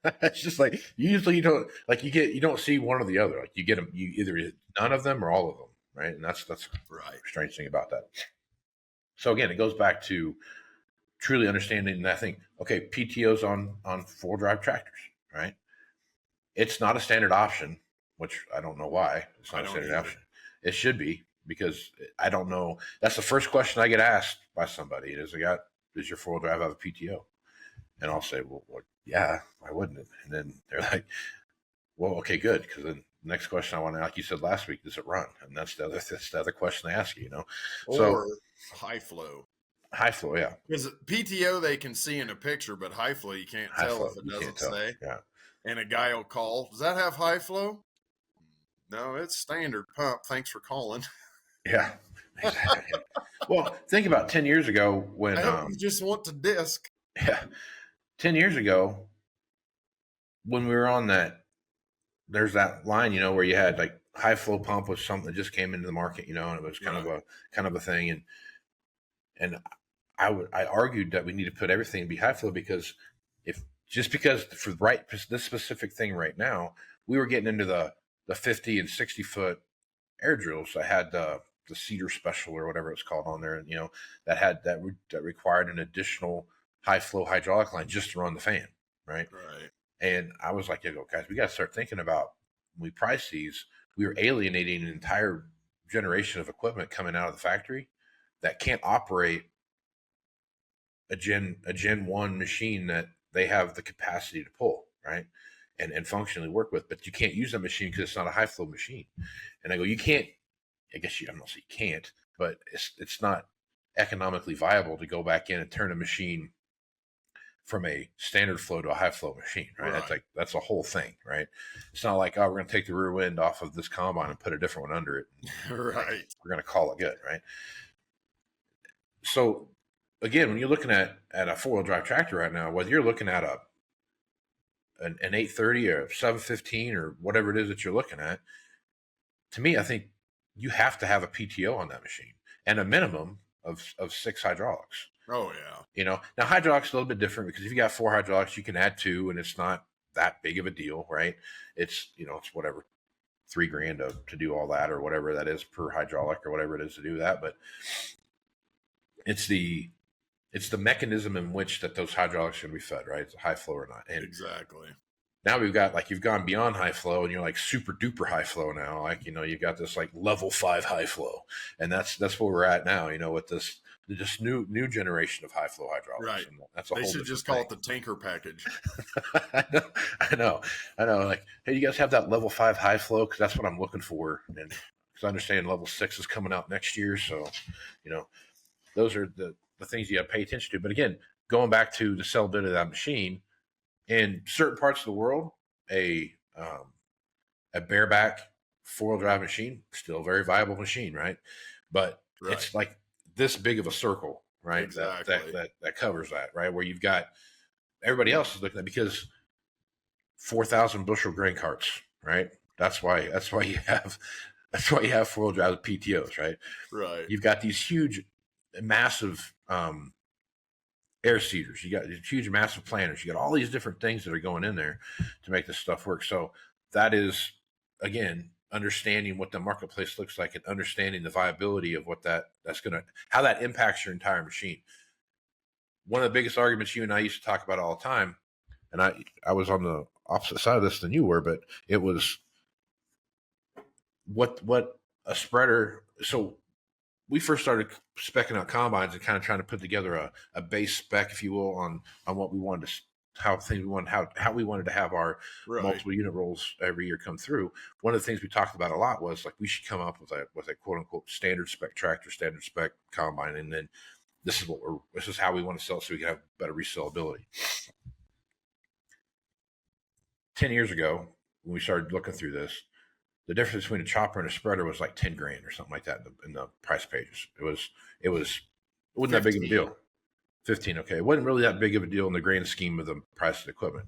It's just like, usually you don't, like, you don't see one or the other. Like, you get them, you either none of them or all of them, right? And that's right. Strange thing about that. So again, it goes back to truly understanding. And I think, okay, PTOs on 4-drive tractors, right? It's not a standard option, which I don't know why it's not a standard option. It should be, because I don't know. That's the first question I get asked by somebody is, does your 4-wheel drive have a PTO? And I'll say, well, yeah, why wouldn't it? And then they're like, well, okay, good. Because then the next question I want to, like you said last week, does it run? And that's the other question they ask you, you know. Or high flow. High flow, yeah. Because PTO they can see in a picture, but high flow you can't tell if it doesn't say. Yeah. And a guy will call, does that have high flow? No, it's standard pump. Thanks for calling. Yeah, exactly. Well, think about 10 years ago when you just want to disc. Yeah, 10 years ago when we were on that, there's that line, you know, where you had like high flow pump was something that just came into the market, you know, and it was kind of a thing. And I argued that we need to put everything be high flow because for this specific thing right now, we were getting into the 50 and 60 foot air drills. I had the Cedar Special or whatever it's called on there, and you know that required an additional high flow hydraulic line just to run the fan, right? Right. And I was like, guys, we got to start thinking about when we price these. We are alienating an entire generation of equipment coming out of the factory that can't operate a Gen 1 machine that they have the capacity to pull, right? And functionally work with, but you can't use that machine because it's not a high flow machine. And I go, you can't, I guess I'm not saying you can't, but it's not economically viable to go back in and turn a machine from a standard flow to a high flow machine, right? That's a whole thing, right? It's not like, oh, we're going to take the rear end off of this combine and put a different one under it. Right. We're going to call it good, right? So again, when you're looking at a 4-wheel drive tractor right now, whether you're looking at an 830 or a 715 or whatever it is that you're looking at, to me, I think you have to have a PTO on that machine and a minimum of 6 hydraulics. Oh yeah. You know, now hydraulics is a little bit different because if you got 4 hydraulics, you can add 2 and it's not that big of a deal, right? It's, you know, it's whatever, $3,000 to do all that or whatever that is per hydraulic or whatever it is to do that. But it's the mechanism in which that those hydraulics should be fed, right? It's high flow or not. And exactly. Now we've got, like, you've gone beyond high flow and you're like super duper high flow now. Like, you know, you've got this like level 5 high flow, and that's where we're at now, you know, with this new generation of high flow hydraulics. Right. And that's a they whole should just call it the tanker package. I know. Like, hey, you guys have that level 5 high flow? Cause that's what I'm looking for. And because I understand level 6 is coming out next year. So, you know, those are the things you have to pay attention to. But again, going back to the sellability of that machine, in certain parts of the world, a bareback 4-wheel drive machine, still a very viable machine, right? But it's like this big of a circle, right? Exactly. That covers that, right? Where you've got everybody else is looking at, because 4,000 bushel grain carts, right? That's why you have 4-wheel drive PTOs, right? Right. You've got these huge, massive air seeders. You got these huge, massive planters. You got all these different things that are going in there to make this stuff work. So that is, again, understanding what the marketplace looks like and understanding the viability of what how that impacts your entire machine. One of the biggest arguments you and I used to talk about all the time, and I was on the opposite side of this than you were, but it was what a spreader. So we first started speccing out combines and kind of trying to put together a base spec, if you will, on what we wanted to, how we wanted to have our multiple unit rolls every year come through. One of the things we talked about a lot was like we should come up with a quote unquote standard spec tractor, standard spec combine, and then this is how we want to sell it so we can have better resellability. 10 years ago, when we started looking through this, the difference between a chopper and a spreader was like 10 grand or something like that in the price pages. It wasn't that big of a deal. 15. Okay. It wasn't really that big of a deal in the grand scheme of the price of the equipment.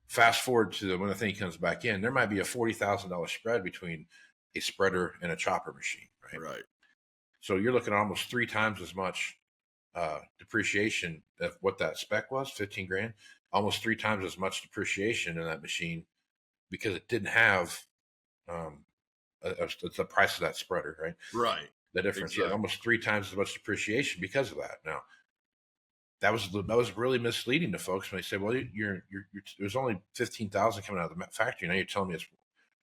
Fast forward to when the thing comes back in, there might be a $40,000 spread between a spreader and a chopper machine. Right. So you're looking at almost 3 times as much depreciation of what that spec was, 15 grand, almost 3 times as much depreciation in that machine because it didn't have the price of that spreader, right? Right. The difference, exactly. Yeah, almost 3 times as much depreciation because of that. Now, that was really misleading to folks when they say, "Well, there's only 15,000 coming out of the factory. Now you're telling me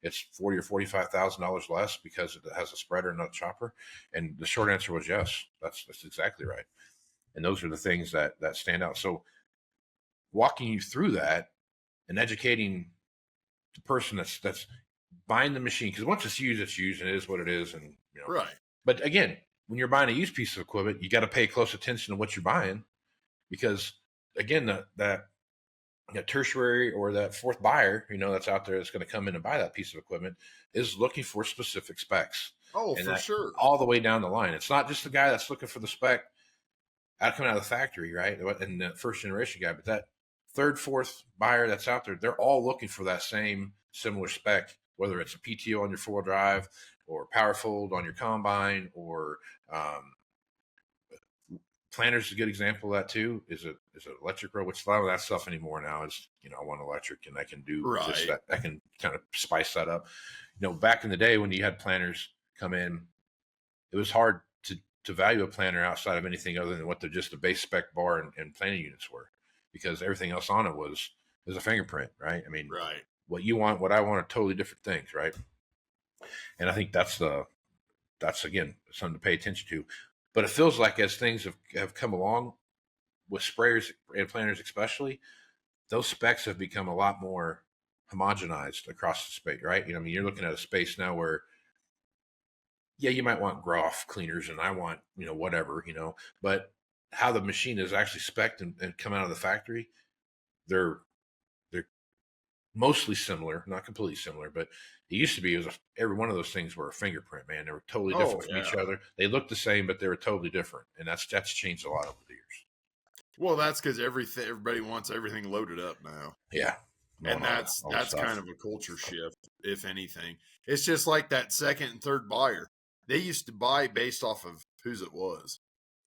it's $40,000 or $45,000 less because it has a spreader and not a chopper." And the short answer was yes. That's exactly right. And those are the things that stand out. So, walking you through that and educating the person that's buying the machine, because once it's used, and it is what it is, and right. But again, when you're buying a used piece of equipment, you got to pay close attention to what you're buying, because again, that tertiary or that fourth buyer, that's out there that's going to come in and buy that piece of equipment is looking for specific specs. Oh, and for sure, all the way down the line. It's not just the guy that's looking for the spec coming out of the factory, right? And the first generation guy, but that third, fourth buyer that's out there, they're all looking for that same similar spec, whether it's a PTO on your 4-wheel drive or power fold on your combine, or planters is a good example of that too. Is an electric row, which a lot of that stuff anymore now is, I want electric and I can do just that. I can kind of spice that up. Back in the day when you had planters come in, it was hard to value a planter outside of anything other than what just the base spec bar and planting units were, because everything else on it was a fingerprint, right? I mean, right. What you want, what I want are totally different things, right? And I think that's again something to pay attention to. But it feels like as things have come along with sprayers and planters especially, those specs have become a lot more homogenized across the space, right? You're looking at a space now where, yeah, you might want Groff cleaners and I want, whatever, but how the machine is actually spec'd and come out of the factory, they're mostly similar, not completely similar, but it used to be every one of those things were a fingerprint, man. They were totally different from each other. They looked the same, but they were totally different, and that's changed a lot over the years. Well, that's because everybody wants everything loaded up now. Yeah, and that's kind of a culture shift, if anything. It's just like that second and third buyer. They used to buy based off of whose it was,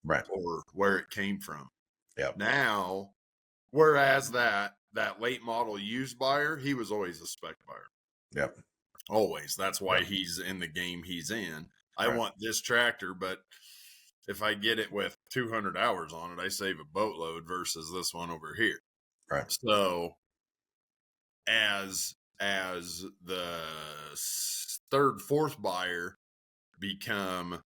right, or where it came from. Yeah. Now, whereas that late model used buyer, he was always a spec buyer. Yep. Always. That's why he's in the game he's in. I want this tractor, but if I get it with 200 hours on it, I save a boatload versus this one over here. Right. So as the third, fourth buyer become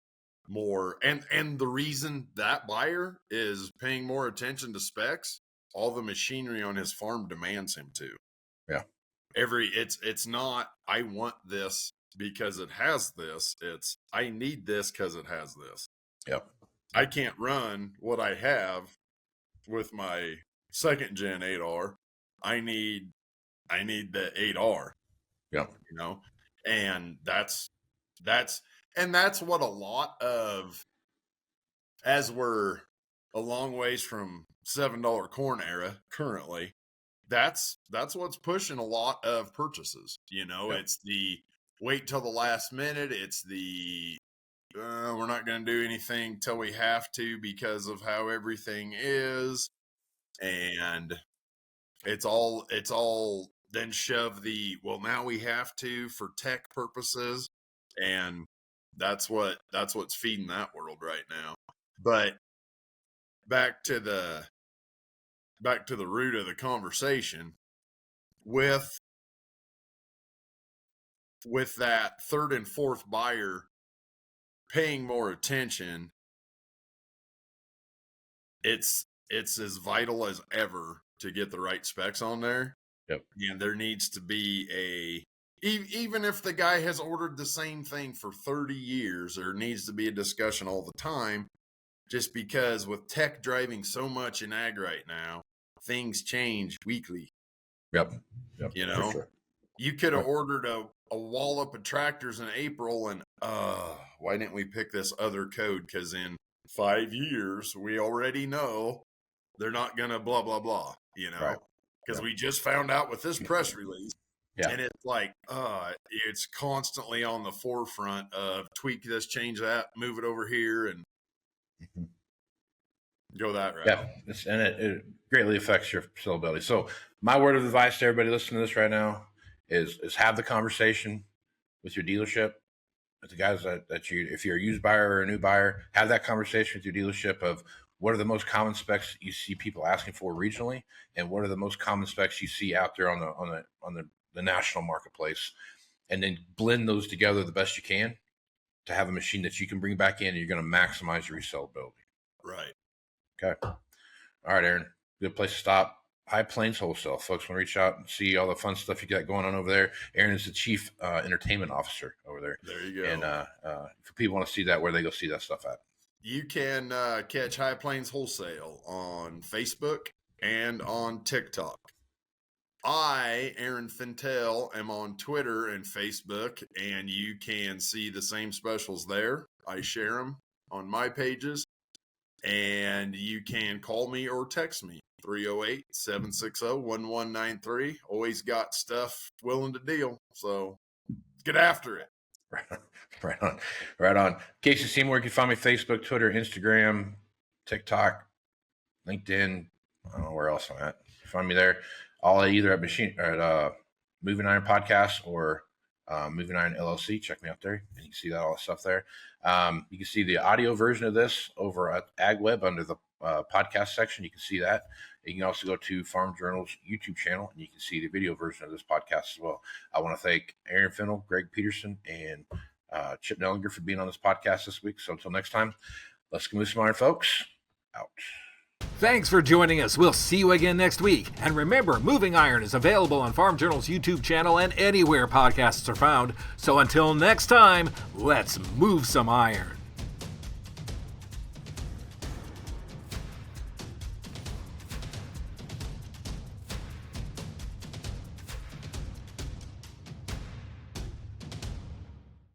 more, and the reason that buyer is paying more attention to specs, all the machinery on his farm demands him to. Yeah. It's not, I want this because it has this. It's, I need this because it has this. Yep. I can't run what I have with my second gen 8R. I need the 8R. Yep. And that's what a lot of, as we're a long ways from $7 corn era currently, that's what's pushing a lot of purchases. It's the wait till the last minute. It's the we're not going to do anything till we have to because of how everything is, and it's all then shove the now we have to for tech purposes, and that's what's feeding that world right now. But back to the root of the conversation, with that third and fourth buyer paying more attention, it's as vital as ever to get the right specs on there. Yep. And there needs to be even if the guy has ordered the same thing for 30 years, there needs to be a discussion all the time, just because with tech driving so much in ag right now, things change weekly. Yep. Sure. You could have ordered a wallop of tractors in April, and why didn't we pick this other code? Because in 5 years, we already know they're not going to blah, blah, blah, because we just found out with this press release. Yeah. And it's like, it's constantly on the forefront of tweak this, change that, move it over here, and go that route. Yeah, and it greatly affects your sellability. So my word of advice to everybody listening to this right now is have the conversation with your dealership, with the guys that you, if you're a used buyer or a new buyer, have that conversation with your dealership of what are the most common specs you see people asking for regionally, and what are the most common specs you see out there on the national marketplace, and then blend those together the best you can to have a machine that you can bring back in and you're going to maximize your resellability. Right. Okay. All right, Aaron. Good place to stop. High Plains Wholesale. Folks want to reach out and see all the fun stuff you got going on over there. Aaron is the chief entertainment officer over there. There you go. And if people want to see that, where they go see that stuff at? You can catch High Plains Wholesale on Facebook and on TikTok. I, Aaron Fintel, am on Twitter and Facebook, and you can see the same specials there. I share them on my pages, and you can call me or text me, 308-760-1193. Always got stuff willing to deal, so get after it. Right on. Casey Seymour, you can find me Facebook, Twitter, Instagram, TikTok, LinkedIn. I don't know where else I'm at. Find me there. All either at Moving Iron Podcast or Moving Iron LLC. Check me out there, and you can see all the stuff there. You can see the audio version of this over at AgWeb under the podcast section. You can see that. You can also go to Farm Journal's YouTube channel, and you can see the video version of this podcast as well. I want to thank Aaron Fennell, Greg Peterson, and Chip Nellinger for being on this podcast this week. So until next time, let's go move some iron, folks. Out. Thanks for joining us. We'll see you again next week. And remember, Moving Iron is available on Farm Journal's YouTube channel and anywhere podcasts are found. So until next time, let's move some iron.